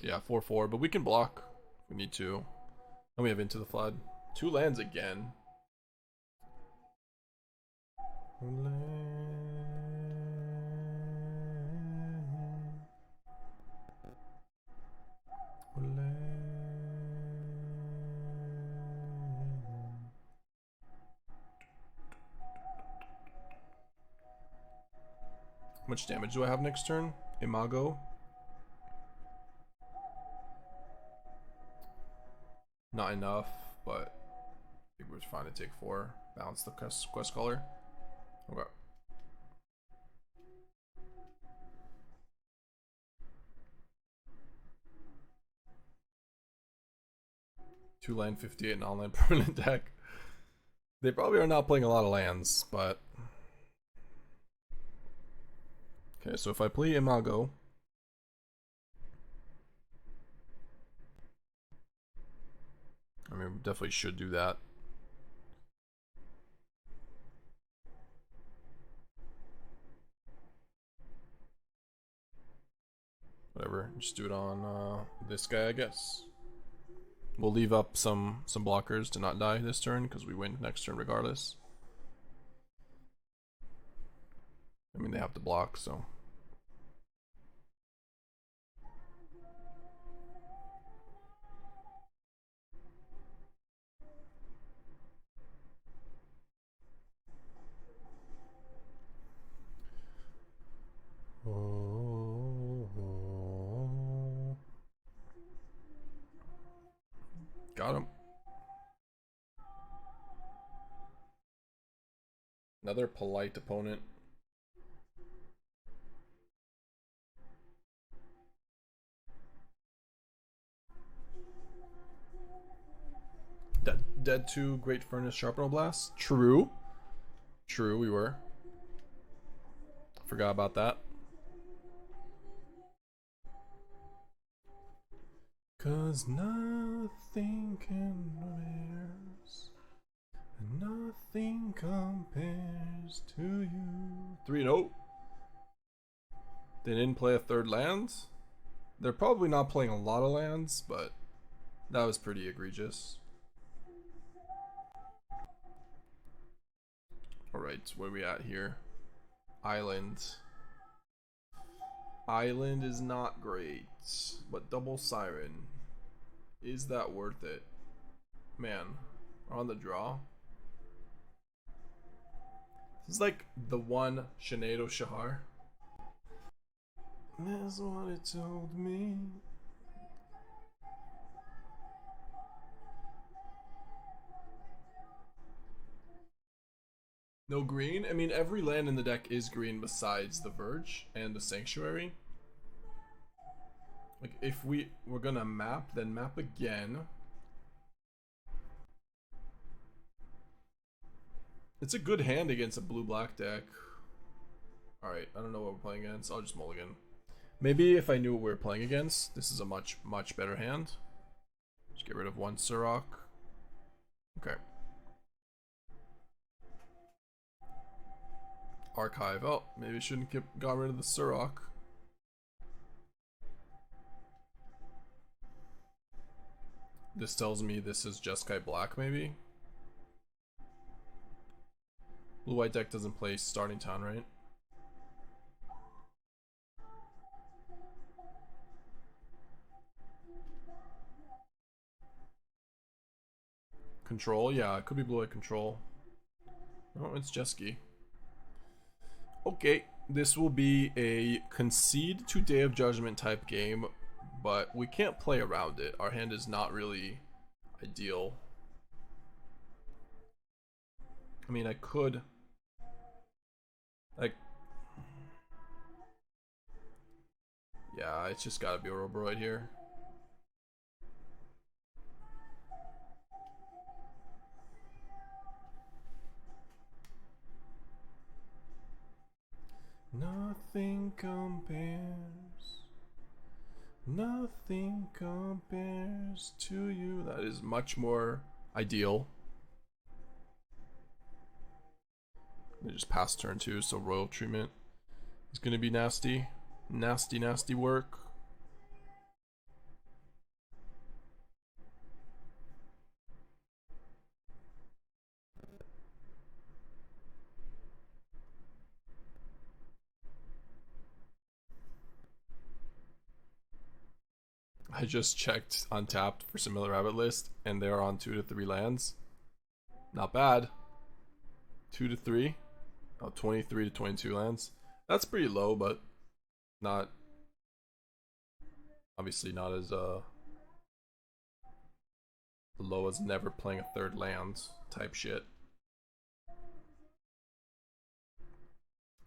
Yeah, 4/4, but we can block if we need to. And we have Into the Flood. 2 lands again. How much damage do I have next turn? Imago. Not enough, but we're fine to take 4. Balance the quest color. Okay. Two land 58 non-land permanent deck. They probably are not playing a lot of lands, but okay. So if I play Imago, I mean, we definitely should do that. Whatever, just do it on this guy, I guess. We'll leave up some blockers to not die this turn because we win next turn regardless. I mean, they have to block, so. Got him. Another polite opponent. Dead to Great Furnace Sharpener Blast. True. True, we were. Forgot about that. Cause nothing compares. Nothing compares to you. 3-0. They didn't play a third land. They're probably not playing a lot of lands, but that was pretty egregious. Alright, where are we at here? Island. Island is not great, but double Siren. Is that worth it? Man, we're on the draw. This is like the one Shanado Shahar. That's what it told me. No green? I mean, every land in the deck is green besides the Verge and the Sanctuary. Like, if we're gonna map, then map again. It's a good hand against a blue-black deck. Alright, I don't know what we're playing against. I'll just mulligan. Maybe if I knew what we were playing against, this is a much better hand. Just get rid of one Surrak. Okay. Archive. Oh, maybe I shouldn't have got rid of the Surrak. This tells me this is Jeskai Black, maybe? Blue-white deck doesn't play Starting Town, right? Control? Yeah, it could be blue-white control. Oh, it's Jeskai. Okay, this will be a concede to Day of Judgment type game, but we can't play around it. Our hand is not really ideal. I mean, I could, like, yeah, it's just gotta be Ouroboroid here. Nothing compares. Nothing compares to you. That is much more ideal. They just passed turn 2, so royal treatment is gonna be nasty. Nasty work. I just checked Untapped for Similar Rabbit List, and they are on 2 to 3 lands. Not bad. 2 to 3. Oh, 23 to 22 lands. That's pretty low, but not, obviously not as Loa's never playing a third land type shit.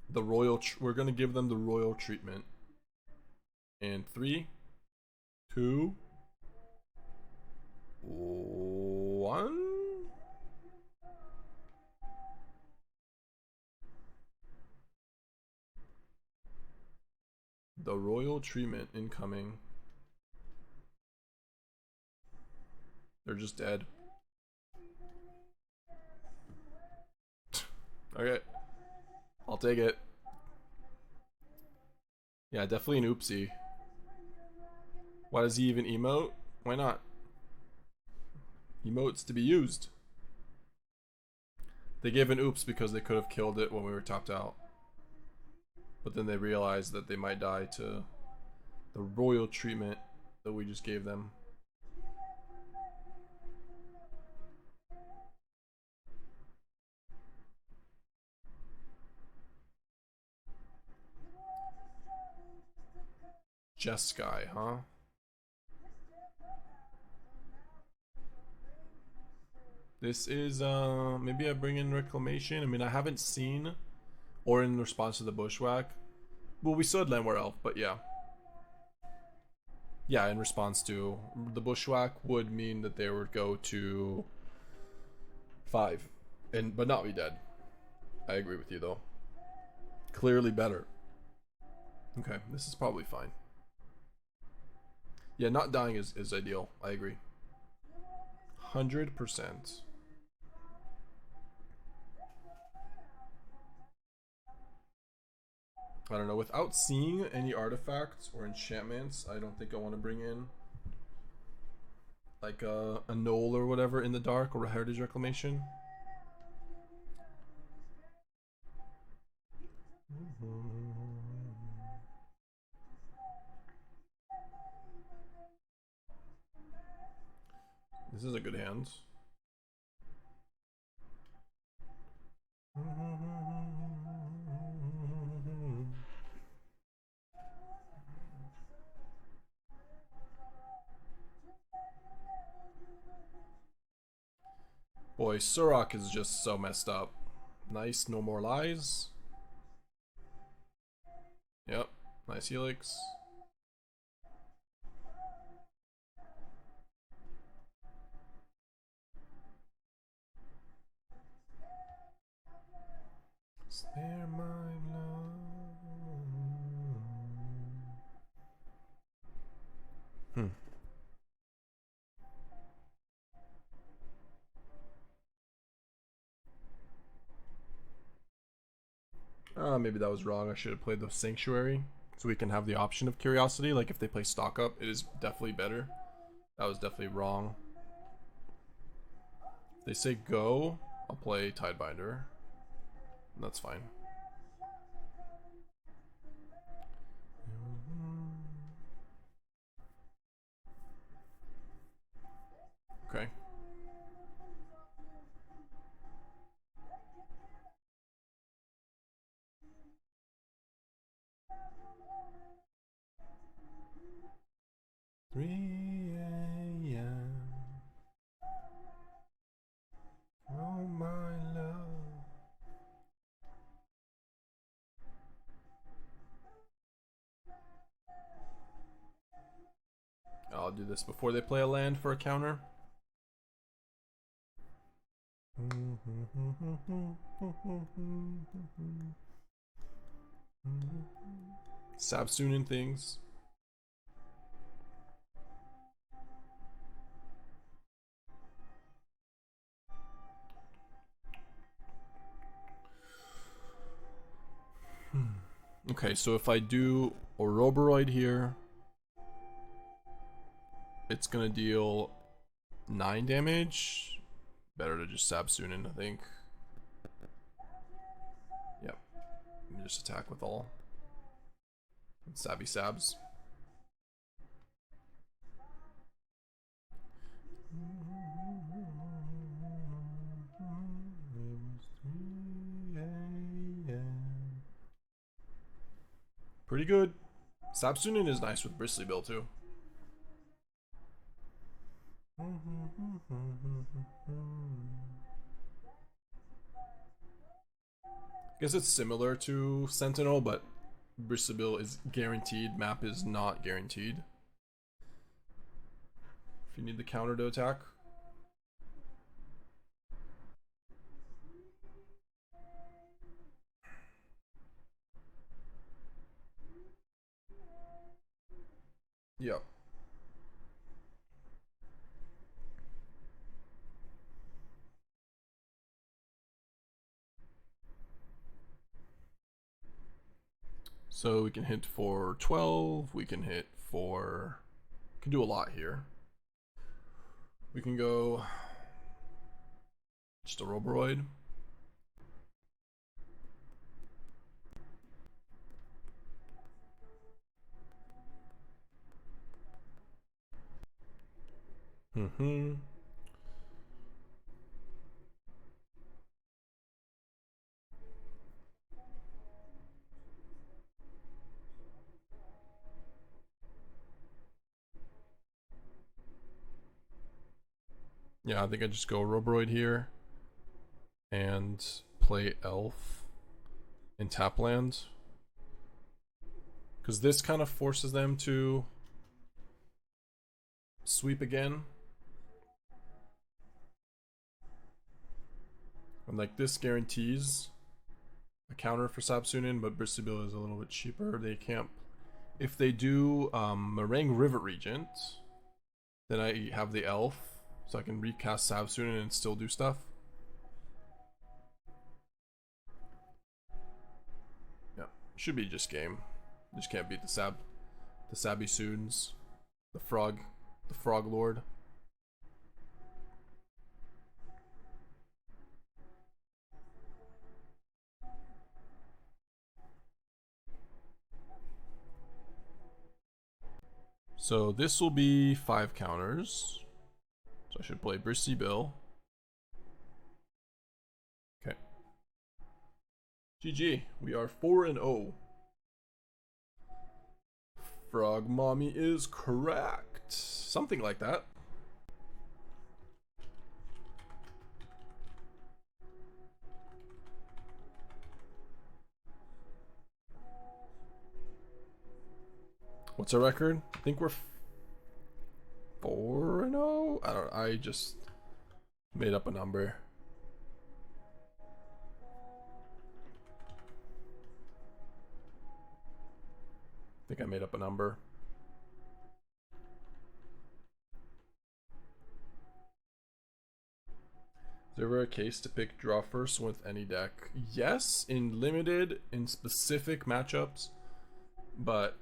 The royal, we're gonna give them the royal treatment. In 3, 2, 1. The royal treatment incoming. They're just dead. Okay. I'll take it. Yeah, definitely an oopsie. Why does he even emote? Why not? Emotes to be used. They gave an oops because they could have killed it when we were topped out. But then they realized that they might die to the royal treatment that we just gave them. Jeskai, huh? This is, maybe I bring in Reclamation. I mean, I haven't seen, or in response to the Bushwhack. Well, we still had Llanowar Elf, but yeah. Yeah, in response to the Bushwhack would mean that they would go to 5, but not be dead. I agree with you though. Clearly better. Okay, this is probably fine. Yeah, not dying is ideal. I agree. 100%. I don't know. Without seeing any artifacts or enchantments, I don't think I want to bring in like a Annul or whatever in the dark, or a Heritage Reclamation. This is a good hand. Boy, Surrak is just so messed up. Nice, no more lies. Yep, nice helix. Spare my love. Maybe that was wrong. I should have played the Sanctuary so we can have the option of Curiosity. Like if they play stock up, it is definitely better. That was definitely wrong. If they say go, I'll play Tidebinder. That's fine. Okay. Oh my love. I'll do this before they play a land for a counter. Sab-Sunen things. Okay, so if I do Ouroboroid here, it's gonna deal 9 damage. Better to just Sab-Sunen, I think. Yep. Let me just attack with all. Sabby Sabs. Pretty good. Sab-Sunen is nice with Bristly build too. Guess it's similar to Sentinel, but Bristly is guaranteed. Map is not guaranteed. If you need the counter to attack. Yep. So we can hit for 12, we can hit for... We can do a lot here. We can go... Just Ouroboroid. Yeah, I think I just go Ouroboroid here and play Elf in tap land, because this kind of forces them to sweep again. And like this guarantees a counter for Sab-Sunen, but Bristly is a little bit cheaper. They can't. If they do Meringue Rivet Regent, then I have the Elf, so I can recast Sab-Sunen and still do stuff. Yeah, should be just game. Just can't beat the Sab-Sunens, the Frog Lord. So this will be 5 counters. So I should play Bristly. Okay. GG. We are 4-0. Frog Mommy is correct. Something like that. What's our record? I think we're 4-0. I don't. I just made up a number. I think I made up a number. Is there ever a case to pick draw first with any deck? Yes, in limited, in specific matchups, but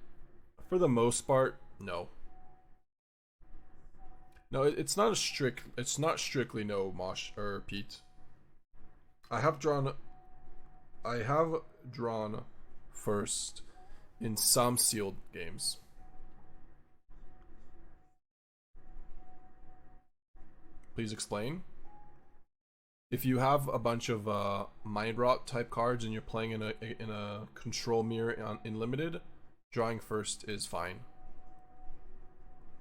for the most part, no. No, it's not a strict. It's not strictly no, Mosh or Pete. I have drawn first in some sealed games. Please explain. If you have a bunch of Mind Rot type cards and you're playing in a control mirror in limited, drawing first is fine.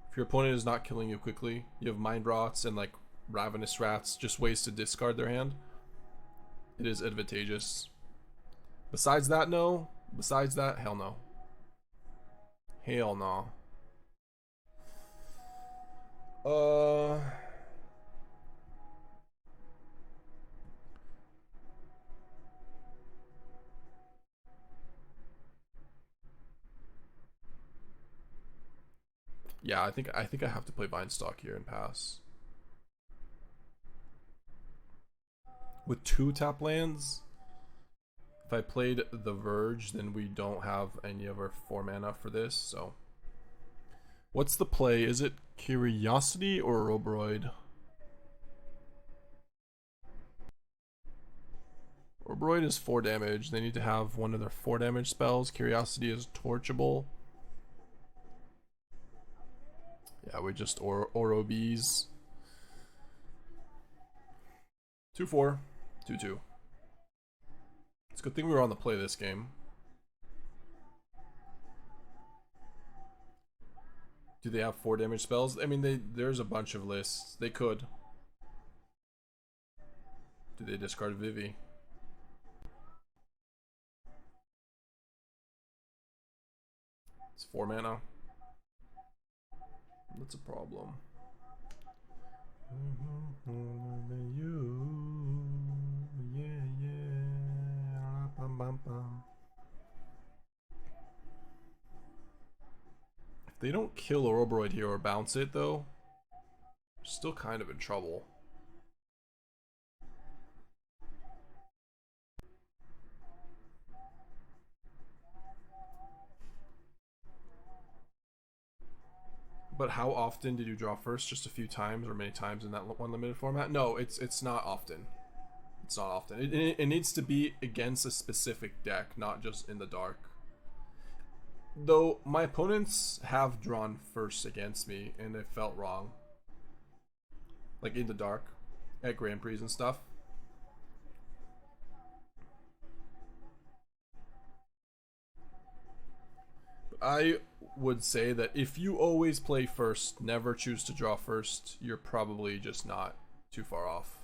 If your opponent is not killing you quickly, you have Mind Rots and like Ravenous Rats, just ways to discard their hand, it is advantageous. Besides that, no. Besides that, hell no. Hell no. Yeah, I think I have to play Vinestalk here and pass. With 2 tap lands, if I played the Verge, then we don't have any of our 4 mana for this, so. What's the play? Is it Curiosity or Ouroboroid? Ouroboroid is 4 damage. They need to have one of their 4 damage spells. Curiosity is torchable. Yeah, we just Ourobees. 2-4. 2-2. It's a good thing we were on the play this game. Do they have 4 damage spells? I mean, there's a bunch of lists. They could. Do they discard Vivi? It's 4 mana. That's a problem. If they don't kill Ouroboroid here or bounce it, though, we're still kind of in trouble. But how often did you draw first? Just a few times or many times in that one limited format? No, it's not often. It's not often. It needs to be against a specific deck, not just in the dark. Though my opponents have drawn first against me and it felt wrong. Like in the dark, at Grand Prix and stuff. I would say that if you always play first, never choose to draw first, you're probably just not too far off.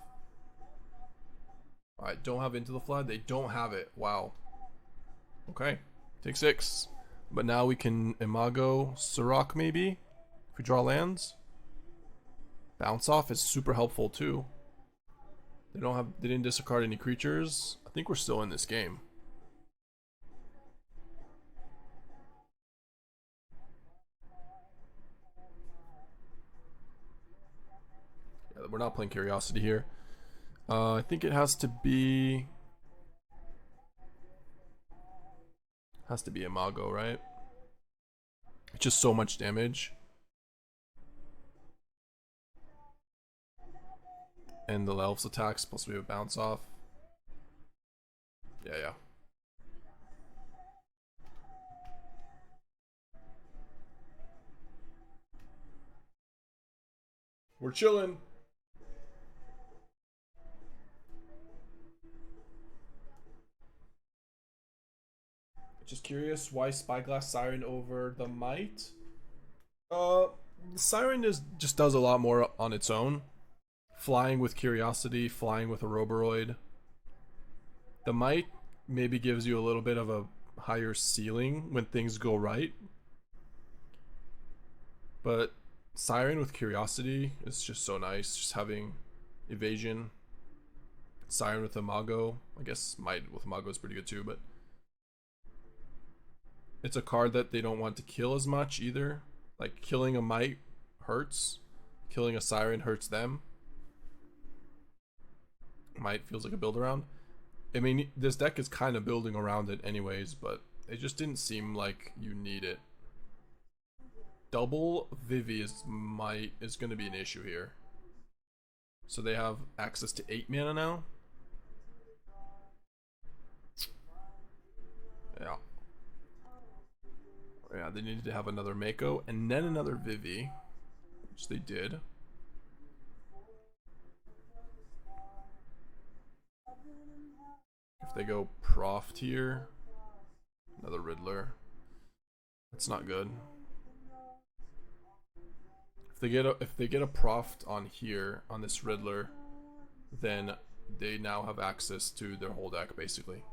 Alright, don't have Into the Flood. They don't have it. Wow. Okay. Take 6. But now we can Imago Surrak maybe? If we draw lands. Bounce off is super helpful too. They didn't discard any creatures. I think we're still in this game. Yeah, we're not playing Curiosity here. I think it has to be Imago, right? It's just so much damage. And the Elves attack's supposed to be a bounce off. Yeah. We're chilling. Just curious, why Spyglass Siren over the Might? Siren just does a lot more on its own. Flying with Curiosity, flying with Ouroboroid. The Might maybe gives you a little bit of a higher ceiling when things go right. But Siren with Curiosity is just so nice. Just having evasion. Siren with Imago. I guess Might with Imago is pretty good too, but it's a card that they don't want to kill as much either. Like, killing a Might hurts. Killing a Siren hurts them. Might feels like a build around. I mean, this deck is kind of building around it anyways, but it just didn't seem like you need it. Double Vivi is going to be an issue here. So they have access to 8 mana now. Yeah, they needed to have another Mako and then another Vivi, which they did. If they go Proft here, another Riddler. That's not good. If they get a Proft on here on this Riddler, then they now have access to their whole deck basically.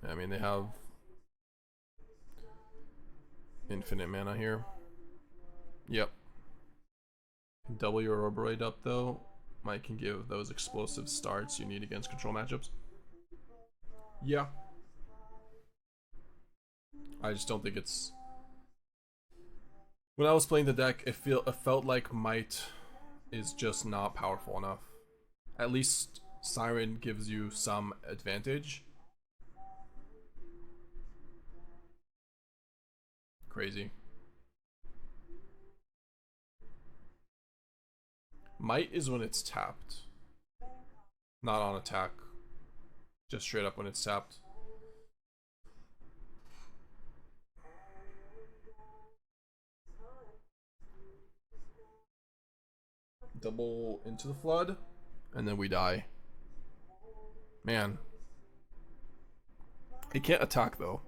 I mean, they have infinite mana here. Yep. Double your Ouroboroid up though. Might can give those explosive starts you need against control matchups. Yeah. I just don't think it's... When I was playing the deck, it felt like Might is just not powerful enough. At least Siren gives you some advantage. Crazy. Might is when it's tapped, not on attack. Just straight up when it's tapped. Double Into the Flood, and then we die. Man. He can't attack though.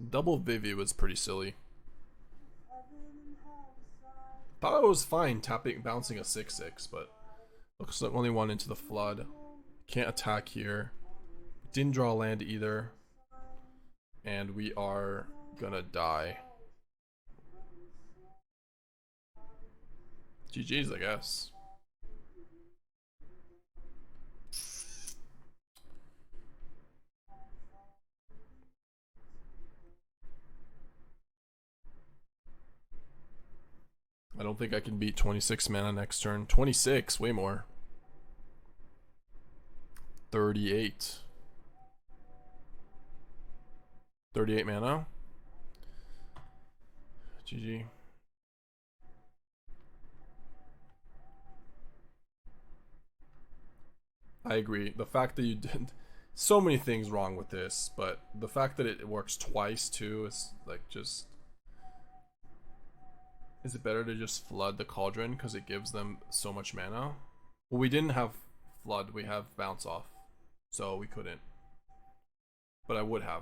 Double Vivi was pretty silly. Thought it was fine bouncing a 6/6, but looks like only one Into the Flood. Can't attack here. Didn't draw land either. And we are gonna die. GG's, I guess. I don't think I can beat 26 mana next turn. 26, way more. 38. 38 mana. GG. I agree. The fact that you did so many things wrong with this, but the fact that it works twice too is like just. Is it better to just flood the cauldron because it gives them so much mana? Well, we didn't have flood, we have bounce off, so we couldn't. But I would have.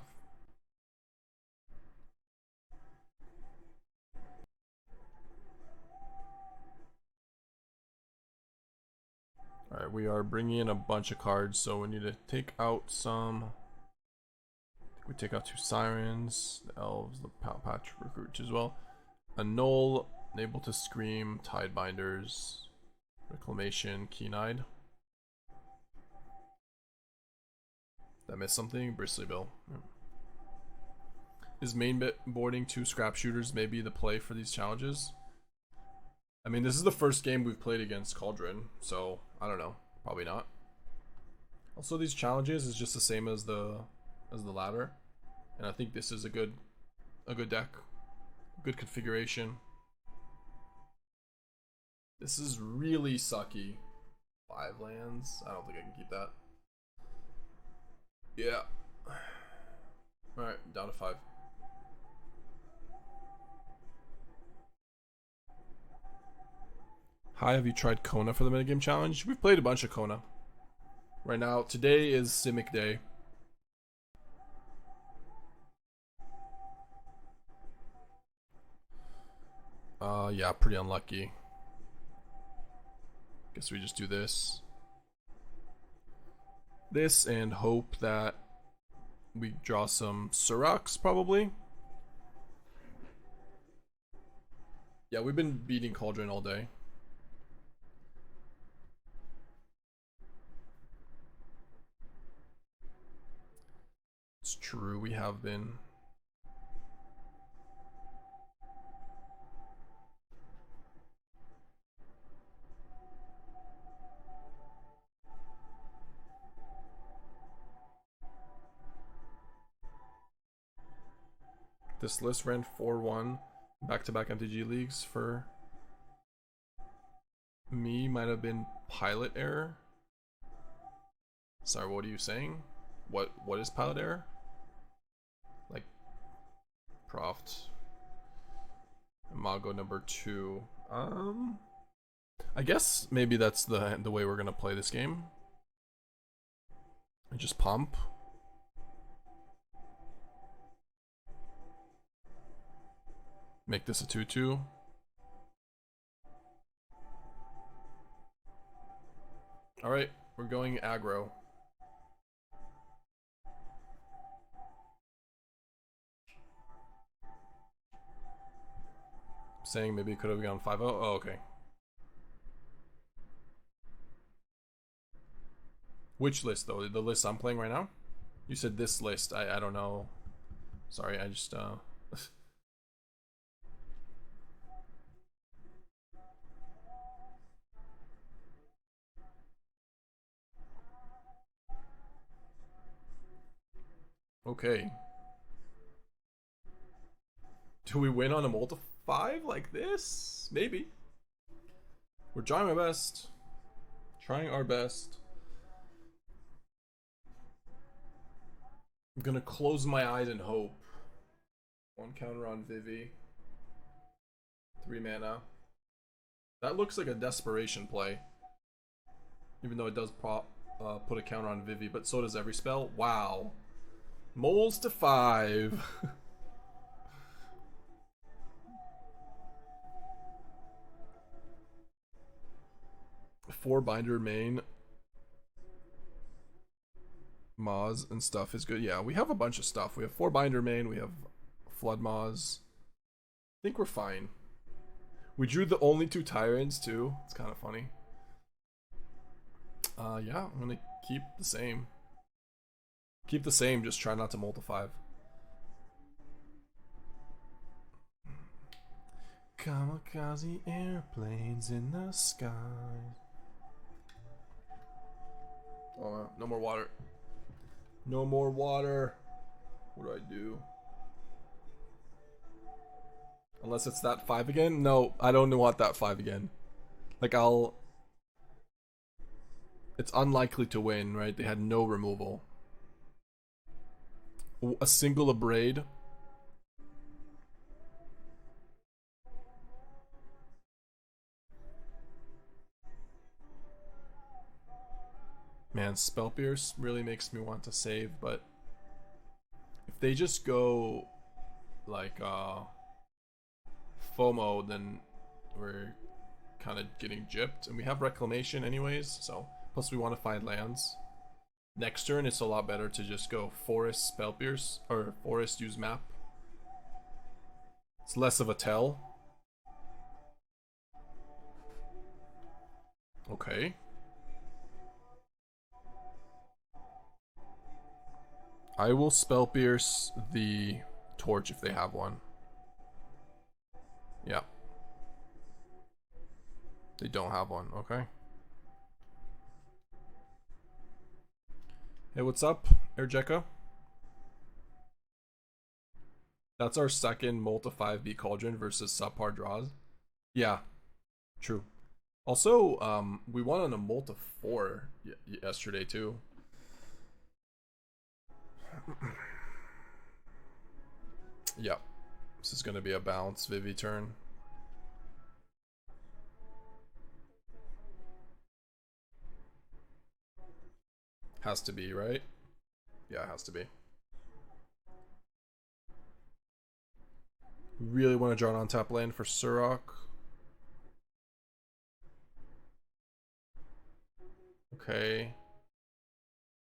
Alright, we are bringing in a bunch of cards, so we need to take out some. I think we take out 2 Sirens, the Elves, the Pawpatch Recruit as well. Annul, able to scream, Tidebinders, Reclamation, Keen-Eyed. Did I miss something? Bristly Bill. Yeah. Is main boarding 2 scrap shooters maybe the play for these challenges? I mean, this is the first game we've played against Cauldron, so I don't know. Probably not. Also, these challenges is just the same as the ladder, and I think this is a good deck, good configuration. This is really sucky. 5 lands. I don't think I can keep that. Yeah. All right, down to 5. Hi, have you tried Kona for the metagame challenge? We've played a bunch of Kona. Right now, today is Simic Day. Yeah, pretty unlucky. Guess we just do this. This and hope that we draw some Surraks, probably. Yeah, we've been beating Cauldron all day. It's true, we have been. This list ran 4-1 back-to-back MTG leagues for me. Might have been pilot error. Sorry, what are you saying? What is pilot error? Like Proft Imago number 2. I guess maybe that's the way we're gonna play this game. And just pump. Make this a 2/2. Alright, we're going aggro. Saying maybe it could have gone 5-0. Oh, okay. Which list though? The list I'm playing right now? You said this list. I don't know. Sorry, I just Okay. Do we win on a multi-5 like this? Maybe. We're trying my best. Trying our best. I'm gonna close my eyes and hope. 1 counter on Vivi. 3 mana. That looks like a desperation play. Even though it does put a counter on Vivi, but so does every spell. Wow. Moles to 5. Four binder main Maws and stuff is good. Yeah, we have a bunch of stuff. We have 4 binder main, we have Flood Maws. I think we're fine. We drew the only 2 tyrants too. It's kind of funny. Yeah, I'm gonna keep the same. Keep the same, just try not to multi 5. Kamikaze airplanes in the sky. Oh, no more water. No more water. What do I do? Unless it's that 5 again? No, I don't want that 5 again. Like, it's unlikely to win, right? They had no removal. A single Abrade. Man, Spell Pierce really makes me want to save, but if they just go like FOMO, then we're kind of getting gypped, and we have Reclamation anyways, so plus we want to find lands. Next turn it's a lot better to just go Forest Spell Pierce, or Forest use map. It's less of a tell. Okay. I will Spell Pierce the Torch if they have one. Yeah. They don't have one, okay. Hey, what's up, Erjeka? That's our second multi 5B Cauldron versus subpar draws. Yeah, true. Also, we won on a multi 4 yesterday too. Yep. This is gonna be a bounce Vivi turn. Has to be, right? Yeah, it has to be. Really want to draw an on-tap land for Surrak. Okay.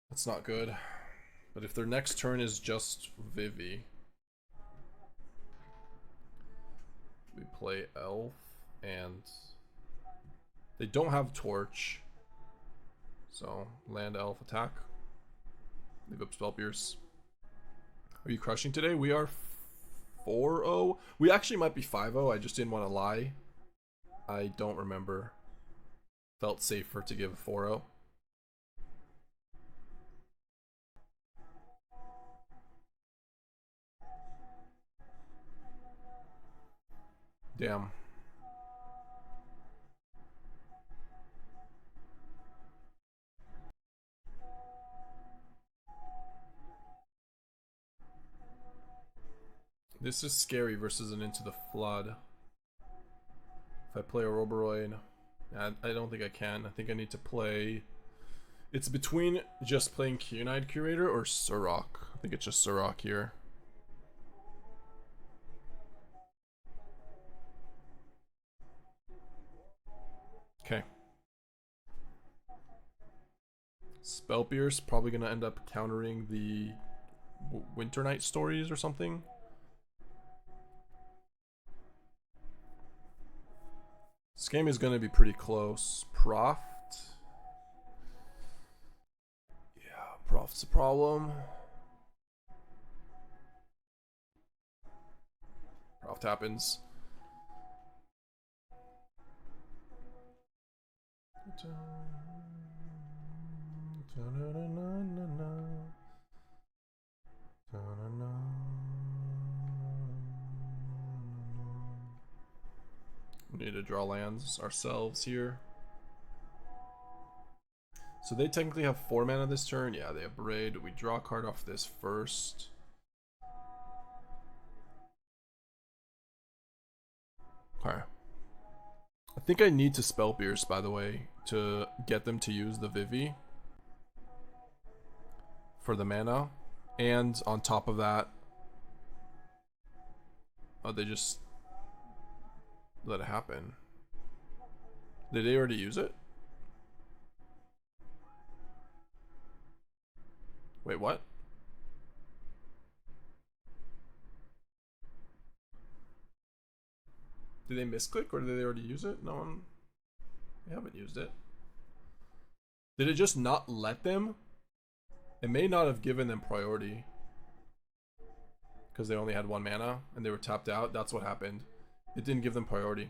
That's not good. But if their next turn is just Vivi, we play Elf, and they don't have Torch. So, land Elf attack. Leave up Spell Pierce. Are you crushing today? We are 4-0. We actually might be 5-0. I just didn't want to lie. I don't remember. Felt safer to give a 4-0. Damn. This is scary versus an Into the Flood. If I play Ouroboroid, I don't think I can. I think I need to play... It's between just playing Keen-Eyed Curator or Surrak. I think it's just Surrak here. Okay. Spell Pierce probably gonna end up countering the Winter Night stories or something. This game is gonna be pretty close. Proft. Yeah, Proft's a problem. Proft happens. We need to draw lands ourselves here. So they technically have 4 mana this turn. Yeah, they have Braid. We draw a card off this first. Okay. I think I need to Spell Pierce, by the way, to get them to use the Vivi for the mana. And on top of that, oh, they just let it happen. Did they already use it? Wait, what? Did they misclick or did they already use it? No one. They haven't used it. Did it just not let them? It may not have given them priority because they only had 1 mana and they were tapped out. That's what happened. It didn't give them priority.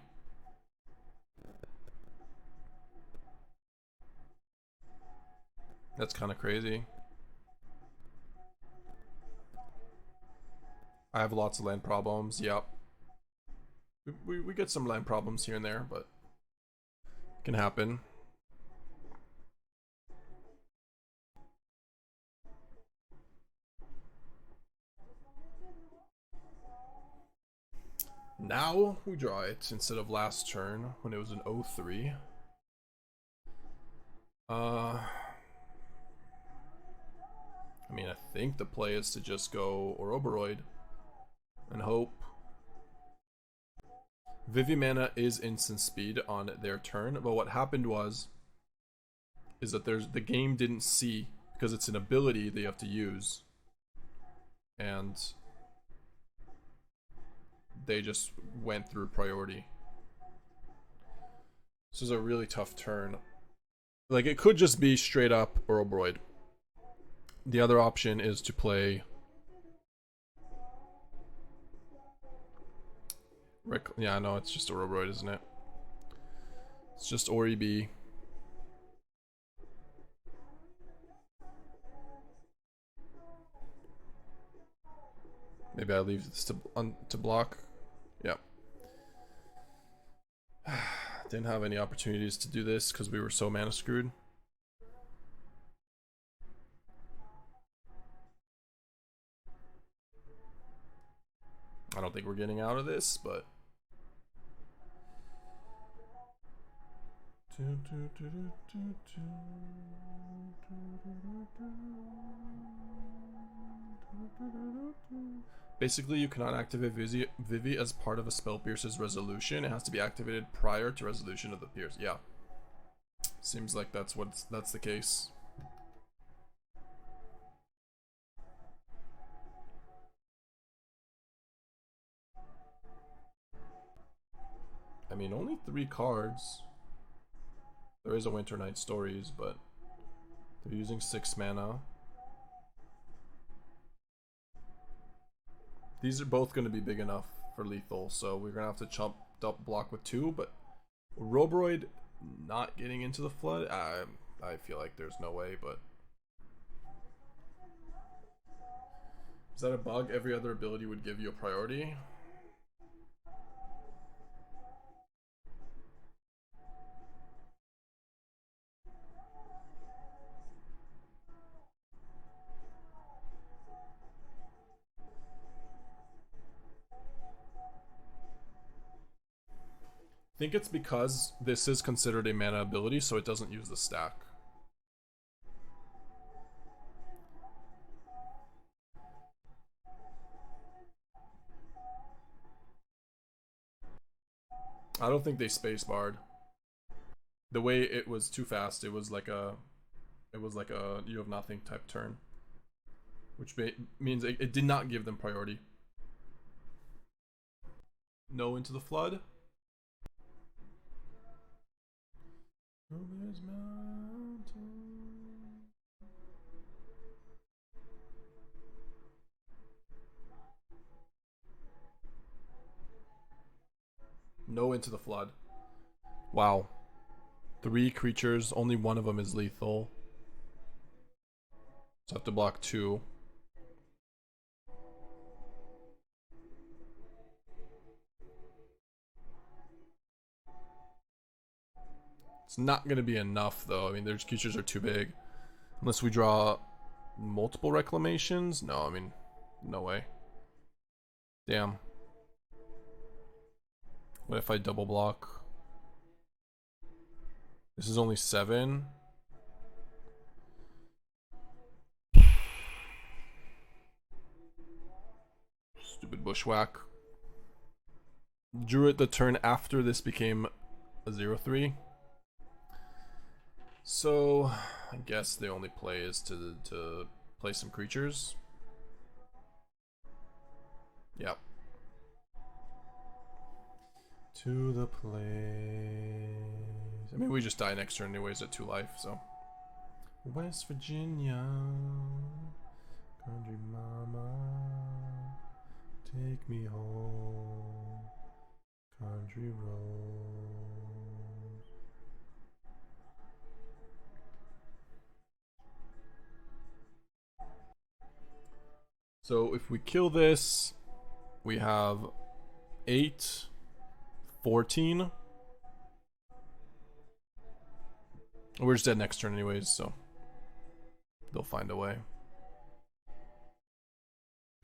That's kind of crazy. I have lots of land problems. Yep. We get some land problems here and there, but it can happen. Now we draw it instead of last turn when it was an 0-3. I mean, I think the play is to just go Ouroboroid and hope. Vivi mana is instant speed on their turn, but what happened is that the game didn't see, because it's an ability they have to use, and they just went through priority. This is a really tough turn. Like, it could just be straight up Ouroboroid. The other option is to play yeah, no, it's just Ouroboroid, isn't it? It's just Ori-B. Maybe I leave this to block. Yeah. Didn't have any opportunities to do this because we were so mana screwed. I don't think we're getting out of this, but basically you cannot activate Vivi as part of a Spell Pierce's resolution. It has to be activated prior to resolution of the Pierce. Yeah. Seems like that's the case. I mean, only 3 cards. There is a Winter Night Stories, but they're using 6 mana. These are both going to be big enough for lethal, so we're going to have to chop up block with 2, but Ouroboroid not getting Into the Flood, I feel like there's no way, but is that a bug? Every other ability would give you a priority? I think it's because this is considered a mana ability, so it doesn't use the stack. I don't think they spacebarred. The way it was too fast, it was like a you have nothing type turn, which means it did not give them priority. No Into the Flood. No Into the Flood. Wow. 3 creatures, only one of them is lethal. So I have to block 2. It's not going to be enough, though. I mean, their creatures are too big. Unless we draw multiple reclamations? No, I mean, no way. Damn. What if I double block? This is only 7. Stupid Bushwhack. Drew it the turn after this became a 0/3. So, I guess the only play is to play some creatures. Yep. To the place. I mean, we just die next turn anyways at 2 life, so. West Virginia, country mama, take me home, country road. So if we kill this, we have 8, 14. We're just dead next turn anyways, so they'll find a way.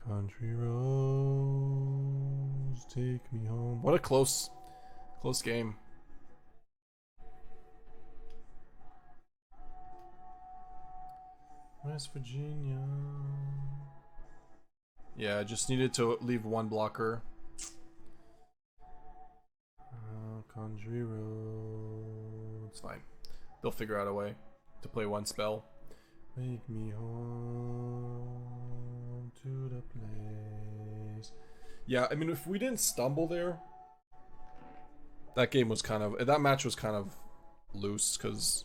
Country roads take me home. What a close game. West Virginia. Yeah, I just needed to leave 1 blocker. Country road. It's fine. They'll figure out a way to play 1 spell. Make me home to the place. Yeah, I mean, if we didn't stumble there, that game was kind of, that match was kind of loose, because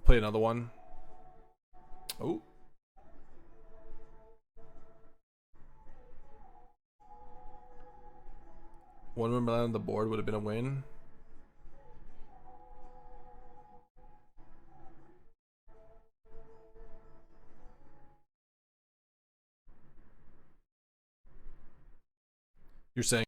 play another one. Oh. One more on the board would have been a win. You're saying